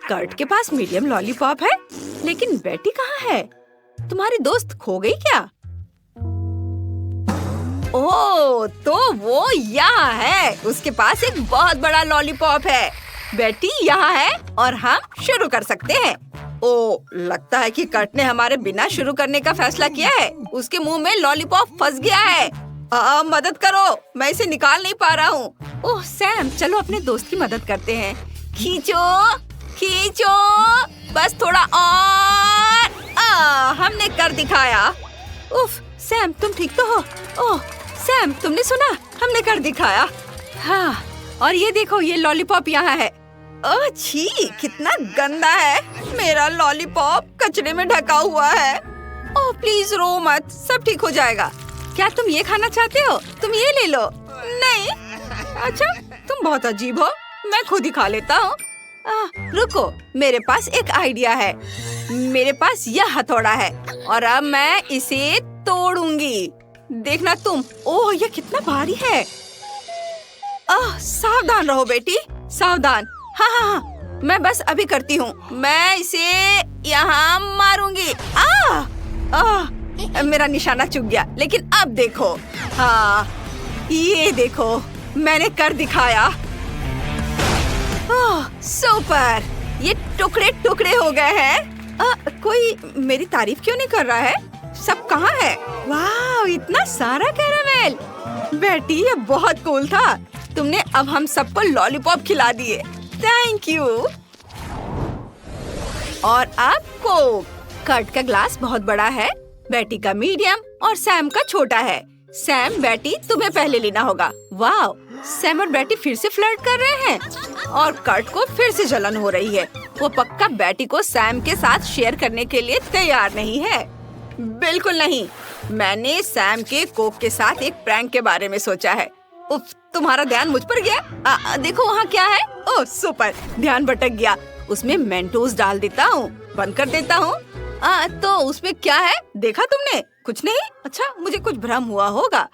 कर्ट के पास मीडियम लॉलीपॉप है, लेकिन बेटी कहाँ है? तुम्हारी दोस्त खो गई क्या? ओह, तो वो यहाँ है। उसके पास एक बहुत बड़ा लॉलीपॉप है। बेटी यहाँ है और हम शुरू कर सकते हैं। ओ, लगता है कि कर्ट ने हमारे बिना शुरू करने का फैसला किया है। उसके मुंह में लॉलीपॉप फंस गया है। मदद करो, मैं इसे निकाल नहीं पा रहा हूँ। ओह सैम, चलो अपने दोस्त की मदद करते हैं। खींचो खींचो, बस थोड़ा और। हमने कर दिखाया। उफ, सैम तुम ठीक तो हो? ओह सैम, तुमने सुना, हमने कर दिखाया। हाँ, और ये देखो, ये लॉलीपॉप यहाँ है। ओह छी, कितना गंदा है। मेरा लॉलीपॉप कचरे में ढका हुआ है। ओह प्लीज रो मत, सब ठीक हो जाएगा। क्या तुम ये खाना चाहते हो? तुम ये ले लो। नहीं, अच्छा तुम बहुत अजीब हो, मैं खुद ही खा लेता हूँ। रुको, मेरे पास एक आइडिया है। मेरे पास यह हथौड़ा है और अब मैं इसे तोड़ूंगी। देखना तुम। ओह, ये कितना भारी है। सावधान रहो बेटी, सावधान। हाँ हाँ हाँ, मैं बस अभी करती हूँ। मैं इसे यहाँ मारूंगी। मेरा निशाना चूक गया, लेकिन अब देखो। हाँ, ये देखो, मैंने कर दिखाया। सुपर, ये टुकड़े टुकड़े हो गए हैं। कोई मेरी तारीफ क्यों नहीं कर रहा है? सब कहाँ है? वाह, इतना सारा कैरामेल। बेटी, ये बहुत कूल था। तुमने अब हम सबको लॉलीपॉप खिला दिए। Thank you. और अब कोक। कर्ट का ग्लास बहुत बड़ा है, बेटी का मीडियम और सैम का छोटा है। सैम, बेटी तुम्हें पहले लेना होगा। वाह, सैम और बेटी फिर से फ्लर्ट कर रहे हैं और कर्ट को फिर से जलन हो रही है। वो पक्का बेटी को सैम के साथ शेयर करने के लिए तैयार नहीं है। बिल्कुल नहीं। मैंने सैम के कोक के साथ एक प्रैंक के बारे में सोचा है। उफ, तुम्हारा ध्यान मुझ पर गया। देखो वहाँ क्या है। ओह सुपर, ध्यान भटक गया। उसमें मेंटोस डाल देता हूँ, बंद कर देता हूँ। तो उसमें क्या है, देखा तुमने? कुछ नहीं। अच्छा, मुझे कुछ भ्रम हुआ होगा।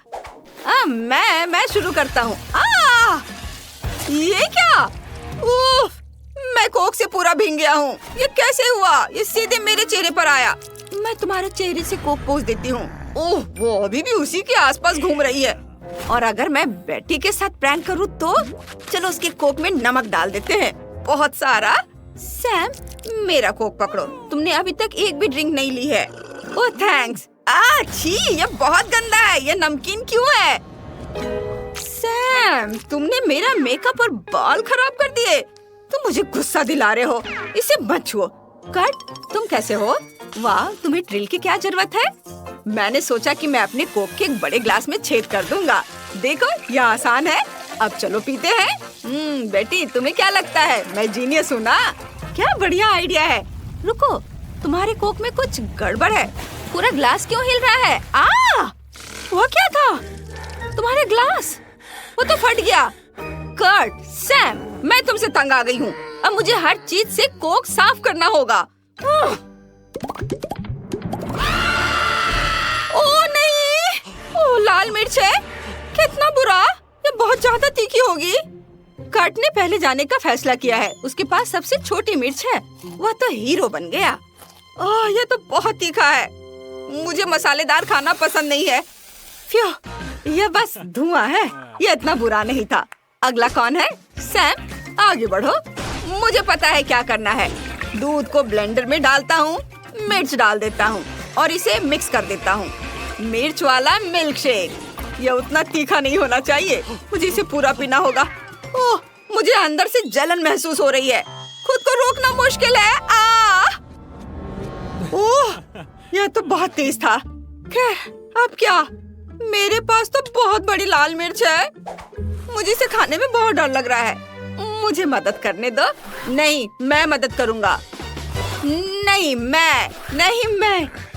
मैं शुरू करता हूँ। ये क्या? उफ, मैं कोक से पूरा भीग गया हूँ। ये कैसे हुआ? ये सीधे मेरे चेहरे पर आया। मैं तुम्हारे चेहरे से कोक पोंछ देती हूँ। ओह, वो अभी भी उसी के आसपास घूम रही है। और अगर मैं बेटी के साथ प्रैंक करूँ तो? चलो उसके कोक में नमक डाल देते हैं, बहुत सारा। सैम, मेरा कोक पकड़ो। तुमने अभी तक एक भी ड्रिंक नहीं ली है। ओह थैंक्स। छी, ये बहुत गंदा है। ये नमकीन क्यों है? सैम, तुमने मेरा मेकअप और बाल खराब कर दिए। तुम मुझे गुस्सा दिला रहे हो। इसे मत छुओ। कर्ट, तुम कैसे हो? वाह, तुम्हें ड्रिल की क्या जरूरत है? मैंने सोचा कि मैं अपने कोक के एक बड़े ग्लास में छेद कर दूंगा। देखो, यह आसान है। अब चलो पीते हैं। बेटी, तुम्हें क्या लगता है, मैं जीनियस हूँ ना? क्या बढ़िया आइडिया है। रुको, तुम्हारे कोक में कुछ गड़बड़ है। पूरा ग्लास क्यों हिल रहा है? वो क्या था? तुम्हारे ग्लास, वो तो फट गया। कर्ट, सैम, मैं तुमसे तंग आ गई हूँ। अब मुझे हर चीज से कोक साफ करना होगा। ओ नहीं, ओ लाल मिर्च है। कितना बुरा, ये बहुत ज्यादा तीखी होगी। कर्ट ने पहले जाने का फैसला किया है। उसके पास सबसे छोटी मिर्च है। वह तो हीरो बन गया। ये तो बहुत तीखा है। मुझे मसालेदार खाना पसंद नहीं है। फ्यू, यह बस धुआं है। यह इतना बुरा नहीं था। अगला कौन है? सैम, आगे बढ़ो। मुझे पता है क्या करना है। दूध को ब्लेंडर में डालता हूँ, मिर्च डाल देता हूँ और इसे मिक्स कर देता हूँ। मिर्च वाला मिल्क शेक। यह उतना तीखा नहीं होना चाहिए। मुझे इसे पूरा पीना होगा। ओह, मुझे अंदर से जलन महसूस हो रही है। खुद को रोकना मुश्किल है। ओह, यह तो बहुत तेज था। खैर, अब क्या? मेरे पास तो बहुत बड़ी लाल मिर्च है। मुझे इसे खाने में बहुत डर लग रहा है। मुझे मदद करने दो। नहीं, मैं मदद करूँगा। नहीं मैं।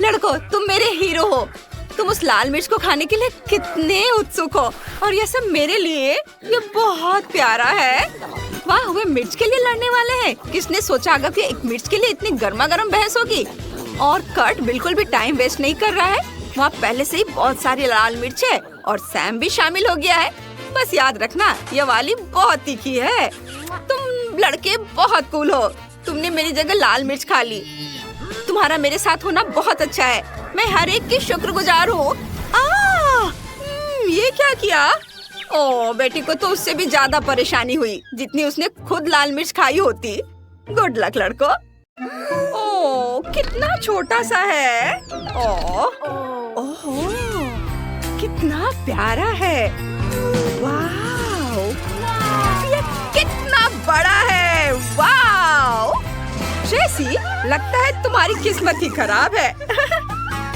लड़को, तुम मेरे हीरो हो। तुम उस लाल मिर्च को खाने के लिए कितने उत्सुक हो, और ये सब मेरे लिए। ये बहुत प्यारा है। वाह, वे मिर्च के लिए लड़ने वाले हैं। किसने सोचा अगर कि एक मिर्च के लिए इतनी गर्मा गर्म बहस होगी। और कर्ट बिल्कुल भी टाइम वेस्ट नहीं कर रहा है। वहाँ पहले से ही बहुत सारी लाल मिर्च है और सैम भी शामिल हो गया है। बस याद रखना, ये वाली बहुत तीखी है। तुम लड़के बहुत कूल हो। तुमने मेरी जगह लाल मिर्च खा ली। तुम्हारा मेरे साथ होना बहुत अच्छा है। मैं हर एक की शुक्रगुजार हूँ। ये क्या किया? ओ, बेटी को तो उससे भी ज्यादा परेशानी हुई जितनी उसने खुद लाल मिर्च खाई होती। गुड लक लड़को। ओ, कितना छोटा सा है। ओह, कितना प्यारा है। वाव, ये कितना बड़ा है। वाव, ट्रेसी, लगता है तुम्हारी किस्मत ही खराब है।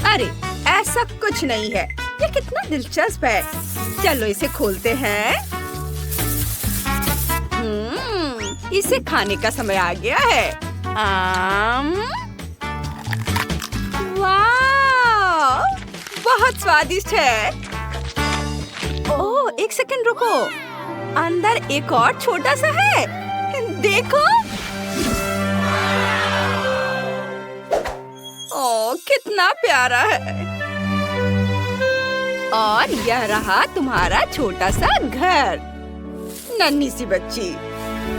अरे ऐसा कुछ नहीं है, ये कितना दिलचस्प है। चलो इसे खोलते हैं। इसे खाने का समय आ गया है। वाह, बहुत स्वादिष्ट है। ओह, एक सेकंड रुको, अंदर एक और छोटा सा है। देखो। ओह, कितना प्यारा है। और यह रहा तुम्हारा छोटा सा घर। नन्ही सी बच्ची,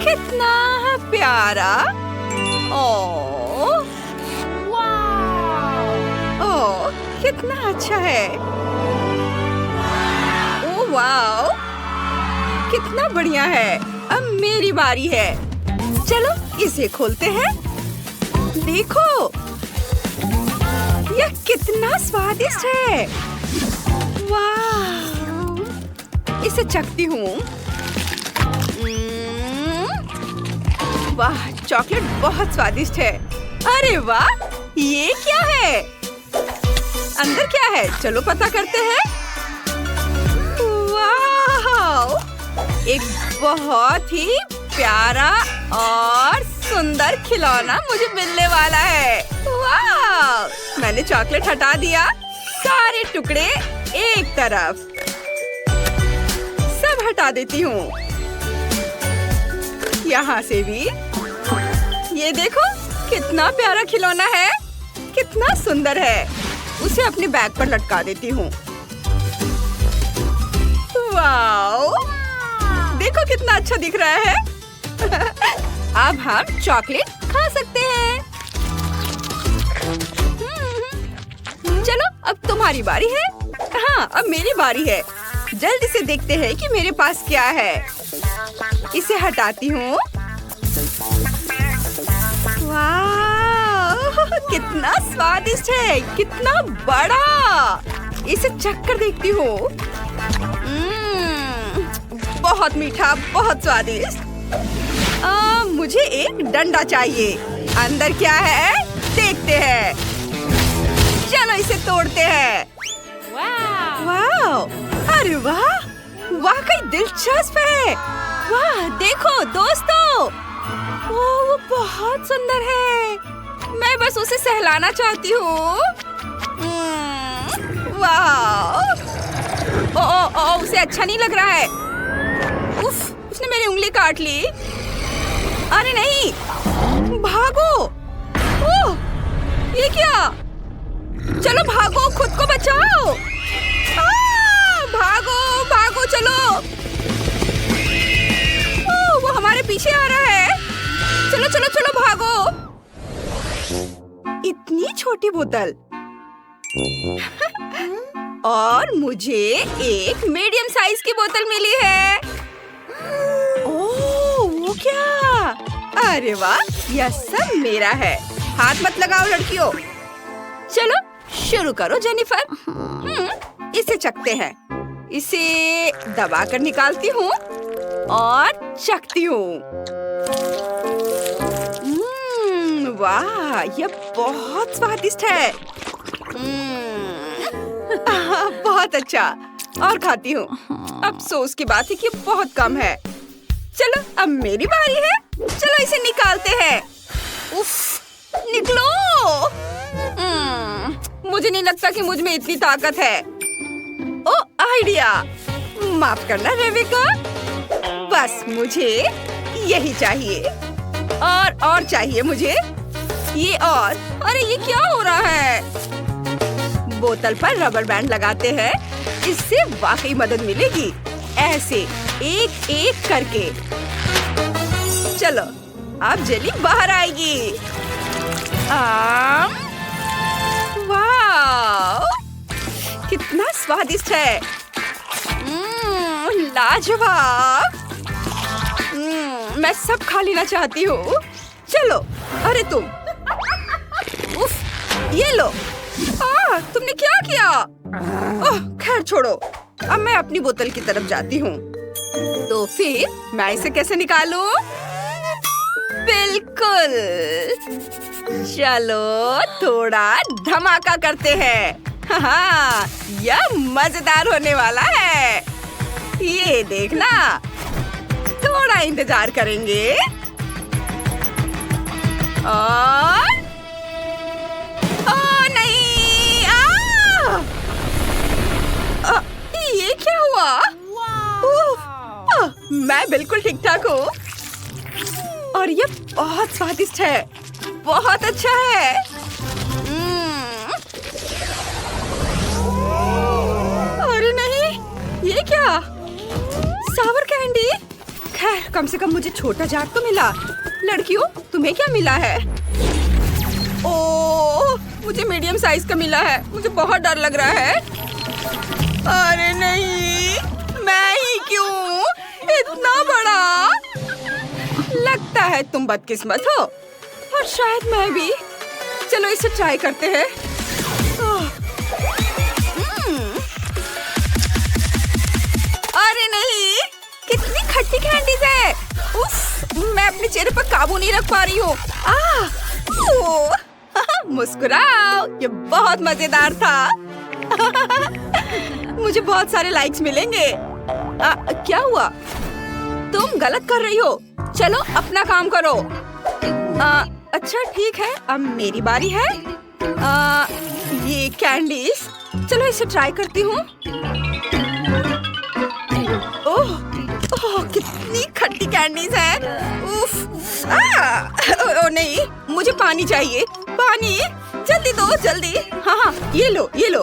कितना प्यारा। ओह, ओह, कितना अच्छा है। ओह वाओ, कितना बढ़िया है। अब मेरी बारी है। चलो इसे खोलते हैं। देखो, यह कितना स्वादिष्ट है। वाह, इसे चखती हूँ। वाह, चॉकलेट बहुत स्वादिष्ट है। अरे वाह, ये क्या है? अंदर क्या है? चलो पता करते हैं। वाह, एक बहुत ही प्यारा और सुंदर खिलौना मुझे मिलने वाला है। वाह, मैंने चॉकलेट हटा दिया। सारे टुकड़े एक तरफ, सब हटा देती हूँ। यहाँ से भी। ये देखो, कितना प्यारा खिलौना है, कितना सुंदर है। उसे अपने बैग पर लटका देती हूँ। वाओ, देखो कितना अच्छा दिख रहा है। अब हम चॉकलेट खा सकते हैं। चलो अब तुम्हारी बारी है। हाँ, अब मेरी बारी है। जल्दी से देखते हैं कि मेरे पास क्या है। इसे हटाती हूँ। वाह, कितना स्वादिष्ट है, कितना बड़ा। इसे चख कर देखती हूँ। बहुत मीठा, बहुत स्वादिष्ट। मुझे एक डंडा चाहिए। अंदर क्या है देखते हैं। चलो इसे तोड़ते हैं। वाह, अरे वाह, वाकई दिलचस्प है। वाह, देखो दोस्तों, वो बहुत सुंदर है। मैं बस उसे सहलाना चाहती हूँ। वाह, ओ, उसे अच्छा नहीं लग रहा है। उफ, उसने मेरी उंगली काट ली। अरे नहीं, भागो। ओह, ये क्या? चलो भागो, खुद को बचाओ। भागो भागो, चलो। वो हमारे पीछे आ रहा है। चलो चलो चलो भागो। इतनी छोटी बोतल। और मुझे एक मीडियम साइज की बोतल मिली है। ओह, वो क्या? अरे वाह, यह सब मेरा है। हाथ मत लगाओ लड़कियों। चलो शुरू करो जेनिफर। इसे चखते हैं। इसे दबाकर निकालती हूँ और चखती हूँ। वाह, यह बहुत स्वादिष्ट है। बहुत अच्छा। और खाती हूँ। अफसोस की बात है कि बहुत कम है। चलो अब मेरी बारी है। चलो इसे निकालते हैं। उफ, निकलो। मुझे नहीं लगता कि मुझ में इतनी ताकत है। ओ, आइडिया। माफ करना रेबिका, बस मुझे यही चाहिए। और चाहिए मुझे ये। और अरे ये क्या हो रहा है? बोतल पर रबर बैंड लगाते हैं। इससे वाकई मदद मिलेगी। ऐसे एक एक करके। चलो अब जेली बाहर आएगी। वाह, कितना स्वादिष्ट है। लाजवाब। मैं सब खा लेना चाहती हूँ। चलो, अरे तुम, उफ, ये लो। तुमने क्या किया? ओह, खैर छोड़ो। अब मैं अपनी बोतल की तरफ जाती हूँ। तो फिर मैं इसे कैसे निकालूं? बिल्कुल। चलो थोड़ा धमाका करते हैं। हाँ, यह मजेदार होने वाला है। ये देखना, थोड़ा इंतजार करेंगे और नहीं, ये क्या हुआ? मैं बिल्कुल ठीक ठाक हूँ और ये बहुत स्वादिष्ट है, बहुत अच्छा है। अरे नहीं, ये क्या? सावर कैंडी? खैर, कम से कम मुझे छोटा जार तो मिला। लड़कियों, तुम्हें क्या मिला है? ओह, मुझे मीडियम साइज का मिला है। मुझे बहुत डर लग रहा है। अरे नहीं, मैं ही क्यों? इतना बड़ा। लगता है तुम बदकिस्मत हो और शायद मैं भी। चलो इसे ट्राई करते हैं। अरे नहीं, कितनी खट्टी कैंडीज है। उफ, मैं अपने चेहरे पर काबू नहीं रख पा रही हूँ। मुस्कुराओ, ये बहुत मजेदार था। मुझे बहुत सारे लाइक्स मिलेंगे। क्या हुआ? तुम गलत कर रही हो। चलो अपना काम करो। अच्छा ठीक है, अब मेरी बारी है। ये कैंडीज, चलो इसे ट्राई करती हूँ। ओह, कितनी खट्टी कैंडीज है। उफ, ओ नहीं, मुझे पानी चाहिए। पानी, जल्दी दो, जल्दी। हाँ, ये लो, ये लो।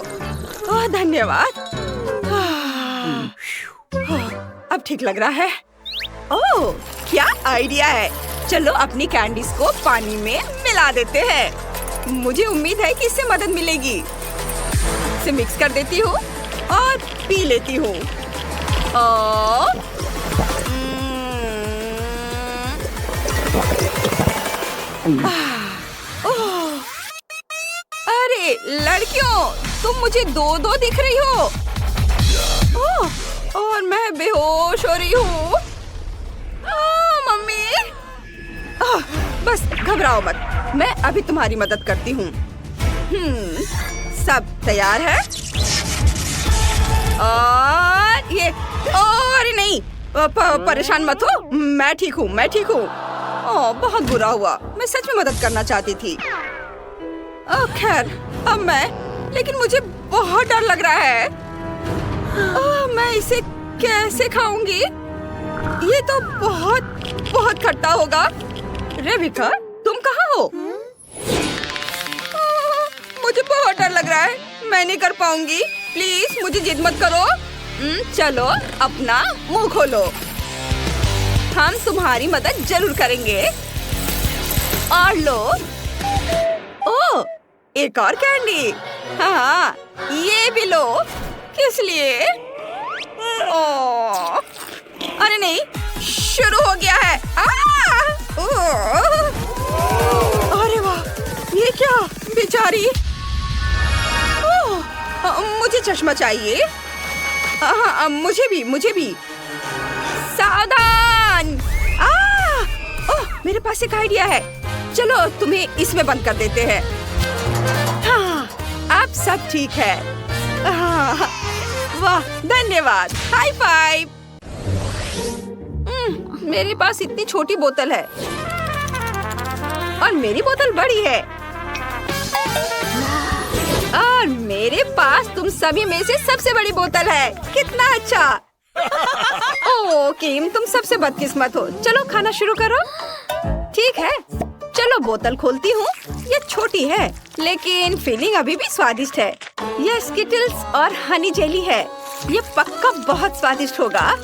ओह, धन्यवाद। अब ठीक लग रहा है। ओह, क्या आइडिया है। चलो अपनी कैंडीज को पानी में मिला देते हैं। मुझे उम्मीद है कि इससे मदद मिलेगी। इसे मिक्स कर देती हूँ और पी लेती हूँ। अरे लड़कियों, तुम मुझे दो दो दिख रही हो। और मैं बेहोश हो रही हूँ। मम्मी, बस घबराओ मत, मैं अभी तुम्हारी मदद करती हूँ। सब तैयार है और ये, और नहीं, परेशान मत हो, मैं ठीक हूँ, मैं ठीक हूँ। बहुत बुरा हुआ, मैं सच में मदद करना चाहती थी। खैर, अब लेकिन मुझे बहुत डर लग रहा है। मैं इसे कैसे खाऊंगी? ये तो बहुत बहुत खट्टा होगा। रेबिका, तुम कहाँ हो? मुझे बहुत डर लग रहा है, मैं नहीं कर पाऊंगी। प्लीज मुझे जिद मत करो। चलो अपना मुंह खोलो, हम तुम्हारी मदद जरूर करेंगे। और लो। ओह, एक और कैंडी। हाँ, ये भी लो। किस लिए? ओह, अरे नहीं, शुरू हो गया है। अरे वाह, ये क्या? बेचारी। मुझे चश्मा चाहिए। हाँ, मुझे भी। सावधान। ओह, मेरे पास एक आइडिया है। चलो तुम्हें इसमें बंद कर देते हैं। हाँ, अब सब ठीक है। वाह, धन्यवाद। High five. मेरे पास इतनी छोटी बोतल है और मेरी बोतल बड़ी है, और मेरे पास तुम सभी में से सबसे बड़ी बोतल है। कितना अच्छा। ओह किम, तुम सबसे बदकिस्मत हो। चलो खाना शुरू करो। ठीक है, चलो बोतल खोलती हूँ। ये छोटी है लेकिन फीलिंग अभी भी स्वादिष्ट है। यह स्किटल्स और हनी जेली है। ये पक्का बहुत स्वादिष्ट होगा।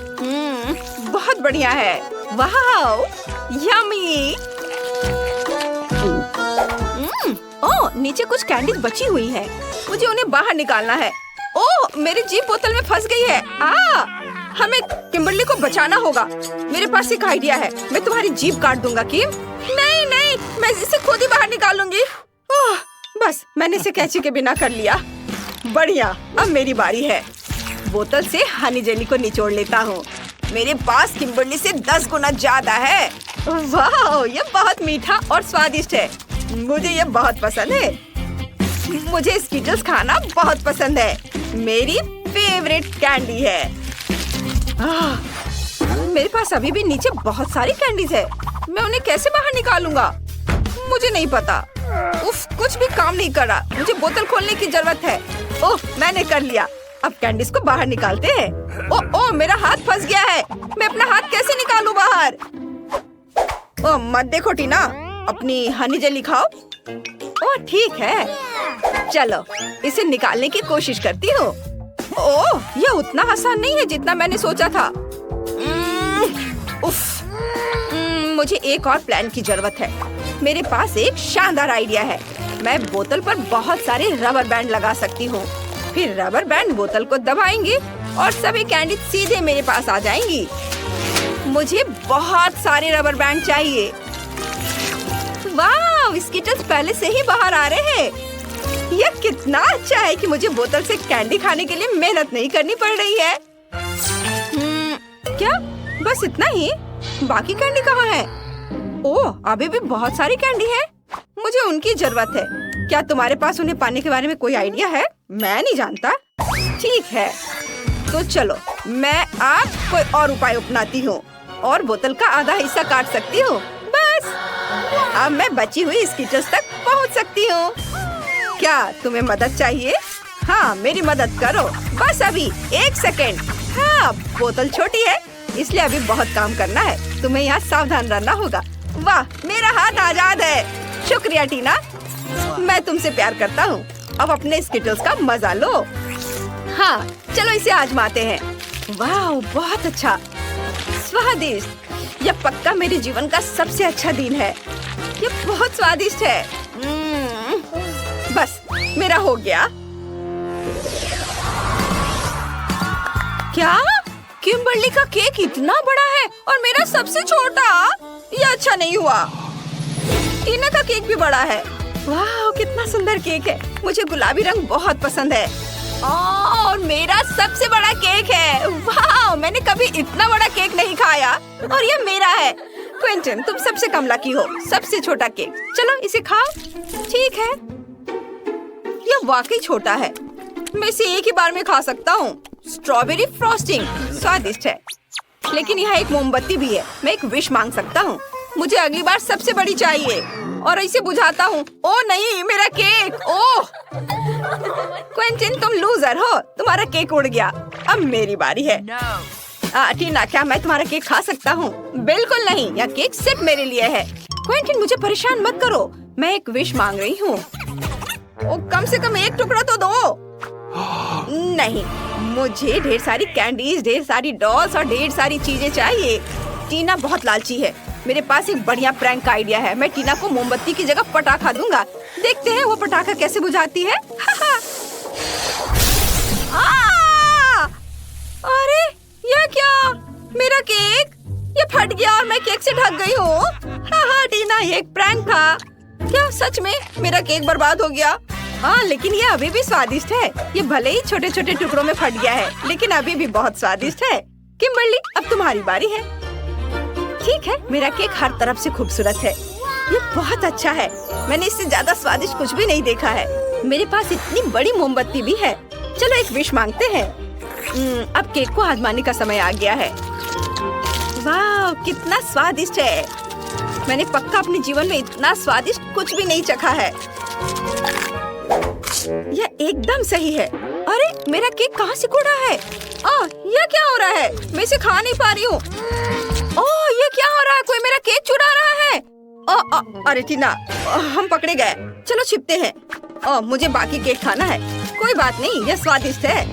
बहुत बढ़िया है। वाह, यम्मी। ओह, नीचे कुछ कैंडीज बची हुई है। मुझे उन्हें बाहर निकालना है। ओह, मेरी जीभ बोतल में फंस गई है। हमें किम्बरली को बचाना होगा। मेरे पास एक आइडिया है, मैं तुम्हारी जीभ काट दूंगा किम। नहीं नहीं, मैं इसे खुद ही बाहर निकालूंगी। ओह, बस मैंने इसे कैंची के बिना कर लिया। बढ़िया, अब मेरी बारी है। बोतल से हनी जेली को निचोड़ लेता हूँ। मेरे पास किम्बरली से 10 गुना ज्यादा है। वाह, ये बहुत मीठा और स्वादिष्ट है। मुझे ये बहुत पसंद है। मुझे स्कीटल्स खाना बहुत पसंद है। मेरी फेवरेट कैंडी है। मेरे पास अभी भी नीचे बहुत सारी कैंडीज है। मैं उन्हें कैसे बाहर निकालूंगा? मुझे नहीं पता। उफ, कुछ भी काम नहीं कर रहा। मुझे बोतल खोलने की जरूरत है। ओह, मैंने कर लिया। अब कैंडीज को बाहर निकालते हैं। ओह, मेरा हाथ फंस गया है। मैं अपना हाथ कैसे निकालूं बाहर? ओह, मत देखो टीना, अपनी हनी जेली खाओ। ओह, ठीक है, चलो इसे निकालने की कोशिश करती हूँ। ओह, यह उतना आसान नहीं है जितना मैंने सोचा था। उफ, मुझे एक और प्लान की जरूरत है। मेरे पास एक शानदार आइडिया है। मैं बोतल पर बहुत सारे रबर बैंड लगा सकती हूँ। फिर रबर बैंड बोतल को दबाएंगे और सभी कैंडी सीधे मेरे पास आ जाएंगी। मुझे बहुत सारे रबर बैंड चाहिए। वाह, स्कीटल्स पहले से ही बाहर आ रहे हैं। यह कितना अच्छा है कि मुझे बोतल से कैंडी खाने के लिए मेहनत नहीं करनी पड़ रही है। क्या बस इतना ही? बाकी कैंडी कहाँ है? ओह, अभी भी बहुत सारी कैंडी है। मुझे उनकी जरूरत है। क्या तुम्हारे पास उन्हें पाने के बारे में कोई आइडिया है? मैं नहीं जानता। ठीक है, तो चलो मैं आप कोई और उपाय अपनाती हूँ और बोतल का आधा हिस्सा काट सकती हूँ। बस अब मैं बची हुई स्कीटल्स तक पहुँच सकती हूँ। क्या तुम्हें मदद चाहिए? हाँ, मेरी मदद करो। बस अभी 1 सेकेंड। हाँ, बोतल छोटी है इसलिए अभी बहुत काम करना है। तुम्हें यहाँ सावधान रहना होगा। वाह, मेरा हाथ आजाद है। शुक्रिया टीना, मैं तुमसे प्यार करता हूँ। अब अपने स्कीटल्स का मजा लो। हाँ, चलो इसे आजमाते हैं। वाह, बहुत अच्छा, स्वादिष्ट। यह पक्का मेरे जीवन का सबसे अच्छा दिन है। यह बहुत स्वादिष्ट है। बस मेरा हो गया। क्या किम्बरली का केक इतना बड़ा है और मेरा सबसे छोटा? यह अच्छा नहीं हुआ। टीना का केक भी बड़ा है। वाह, कितना सुंदर केक है। मुझे गुलाबी रंग बहुत पसंद है। और मेरा सबसे बड़ा केक है। वाह, मैंने कभी इतना बड़ा केक नहीं खाया और यह मेरा है। क्विंटन, तुम सबसे कम लकी हो। सबसे छोटा केक। चलो इसे खाओ। ठीक है, यह वाकई छोटा है। मैं इसे एक ही बार में खा सकता हूँ। स्ट्रॉबेरी फ्रॉस्टिंग स्वादिष्ट है, लेकिन यहाँ एक मोमबत्ती भी है। मैं एक विश मांग सकता हूँ। मुझे अगली बार सबसे बड़ी चाहिए और इसे बुझाता हूँ। ओह नहीं, मेरा केक। ओह क्विंटन, तुम लूजर हो। तुम्हारा केक उड़ गया। अब मेरी बारी है। टीना, क्या मैं तुम्हारा केक खा सकता हूँ? बिल्कुल नहीं, यह केक सिर्फ मेरे लिए है। क्विंटन, मुझे परेशान मत करो। मैं एक विश मांग रही हूँ। कम से कम एक टुकड़ा तो दो। नहीं, मुझे ढेर सारी कैंडीज, ढेर सारी डॉल्स और ढेर सारी चीजें चाहिए। टीना बहुत लालची है। मेरे पास एक बढ़िया प्रैंक का आइडिया है। मैं टीना को मोमबत्ती की जगह पटाखा दूंगा। देखते हैं वो पटाखा कैसे बुझाती है। अरे यह क्या? मेरा केक ये फट गया और मैं केक से ढक गई हूँ। टीना, ये एक प्रैंक था। क्या सच में मेरा केक बर्बाद हो गया? हाँ, लेकिन ये अभी भी स्वादिष्ट है। ये भले ही छोटे छोटे टुकड़ों में फट गया है, लेकिन अभी भी बहुत स्वादिष्ट है। किम्बरली, अब तुम्हारी बारी है। ठीक है, मेरा केक हर तरफ से खूबसूरत है। ये बहुत अच्छा है। मैंने इससे ज्यादा स्वादिष्ट कुछ भी नहीं देखा है। मेरे पास इतनी बड़ी मोमबत्ती भी है। चलो एक विश मांगते हैं। अब केक को आजमाने का समय आ गया है। वाह, कितना स्वादिष्ट है। मैंने पक्का अपने जीवन में इतना स्वादिष्ट कुछ भी नहीं चखा है। यह एकदम सही है। अरे, मेरा केक कहाँ से कूदा है? यह क्या हो रहा है? मैं इसे खा नहीं पा रही हूँ। ये क्या हो रहा है? कोई मेरा केक चुरा रहा है। अरे टीना, हम पकड़े गए। चलो छिपते हैं। मुझे बाकी केक खाना है। कोई बात नहीं, यह स्वादिष्ट है।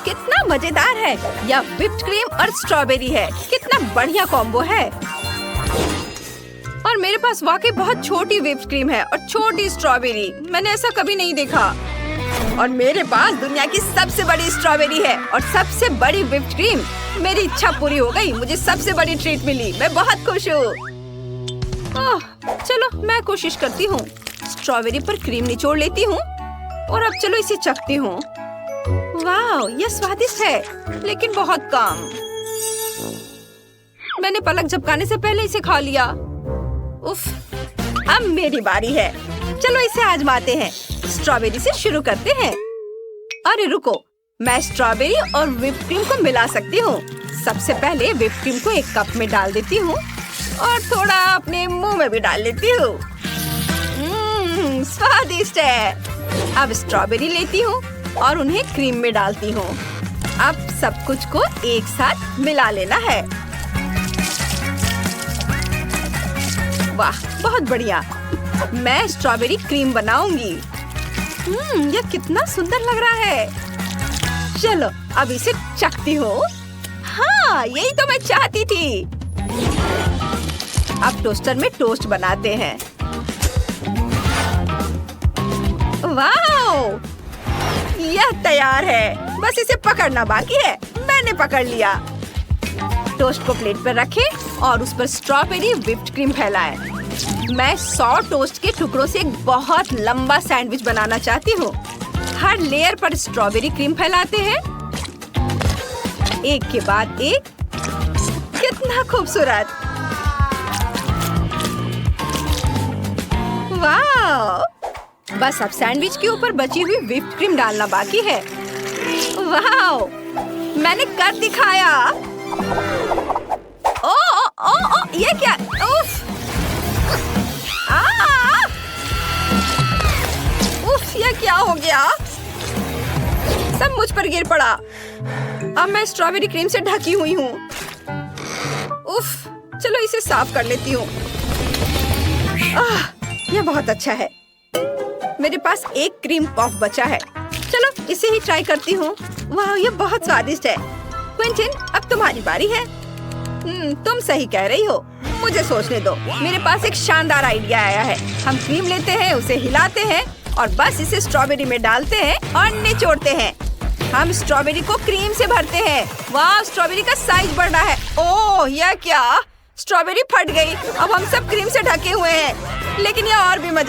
कितना मजेदार है। यह व्हिप्ड क्रीम और स्ट्रॉबेरी है। कितना बढ़िया कॉम्बो है। और मेरे पास वाकई बहुत छोटी व्हिप्ड क्रीम है और छोटी स्ट्रॉबेरी। मैंने ऐसा कभी नहीं देखा। और मेरे पास दुनिया की सबसे बड़ी स्ट्रॉबेरी है और सबसे बड़ी व्हिप्ड क्रीम। मेरी इच्छा पूरी हो गई, मुझे सबसे बड़ी ट्रीट मिली। मैं बहुत खुश हूँ। चलो मैं कोशिश करती हूँ। स्ट्रॉबेरी पर क्रीम निचोड़ लेती हूँ और अब चलो इसे चखती हूँ। वाह, यह स्वादिष्ट है लेकिन बहुत कम। मैंने पलक झपकाने से पहले इसे खा लिया। उफ, अब मेरी बारी है। चलो इसे आजमाते हैं। स्ट्रॉबेरी से शुरू करते हैं। अरे रुको, मैं स्ट्रॉबेरी और व्हिप्ड क्रीम को मिला सकती हूँ। सबसे पहले व्हिप्ड क्रीम को एक कप में डाल देती हूँ और थोड़ा अपने मुंह में भी डाल लेती हूँ। स्वादिष्ट है। अब स्ट्रॉबेरी लेती हूँ और उन्हें क्रीम में डालती हूँ। अब सब कुछ को एक साथ मिला लेना है। वाह, बहुत बढ़िया। मैं स्ट्रॉबेरी क्रीम बनाऊंगी। यह कितना सुंदर लग रहा है। चलो अब इसे चखती हूँ। हाँ, यही तो मैं चाहती थी। अब टोस्टर में टोस्ट बनाते हैं। वाह, यह तैयार है। बस इसे पकड़ना बाकी है। मैंने पकड़ लिया। टोस्ट को प्लेट पर रखें और उस पर स्ट्रॉबेरी व्हिप्ड क्रीम फैलाएं। मैं 100 टोस्ट के टुकड़ों से एक बहुत लंबा सैंडविच बनाना चाहती हूँ। हर लेयर पर स्ट्रॉबेरी क्रीम फैलाते हैं, एक के बाद एक। कितना खूबसूरत। वाह, बस अब सैंडविच के ऊपर बची हुई व्हिप्ड क्रीम डालना बाकी है। वाह, मैंने कर दिखाया। ओ, ये क्या? उफ, उफ, ये क्या हो गया? सब मुझ पर गिर पड़ा। अब मैं स्ट्रॉबेरी क्रीम से ढकी हुई हूँ। उफ, चलो इसे साफ कर लेती हूँ। यह बहुत अच्छा है। मेरे पास एक क्रीम पफ बचा है। चलो इसे ही ट्राई करती हूँ। वाह, ये बहुत स्वादिष्ट है। क्विंटिन, अब तुम्हारी बारी है। तुम सही कह रही हो। मुझे सोचने दो। मेरे पास एक शानदार आइडिया आया है। हम क्रीम लेते हैं, उसे हिलाते हैं और बस इसे स्ट्रॉबेरी में डालते हैं और निचोड़ते हैं। हम स्ट्रॉबेरी को क्रीम से भरते हैं। वाह, स्ट्रॉबेरी का साइज बढ़ रहा है। ओह, यह क्या? स्ट्रॉबेरी फट गई। अब हम सब क्रीम से ढके हुए हैं। लेकिन यह और भी मजा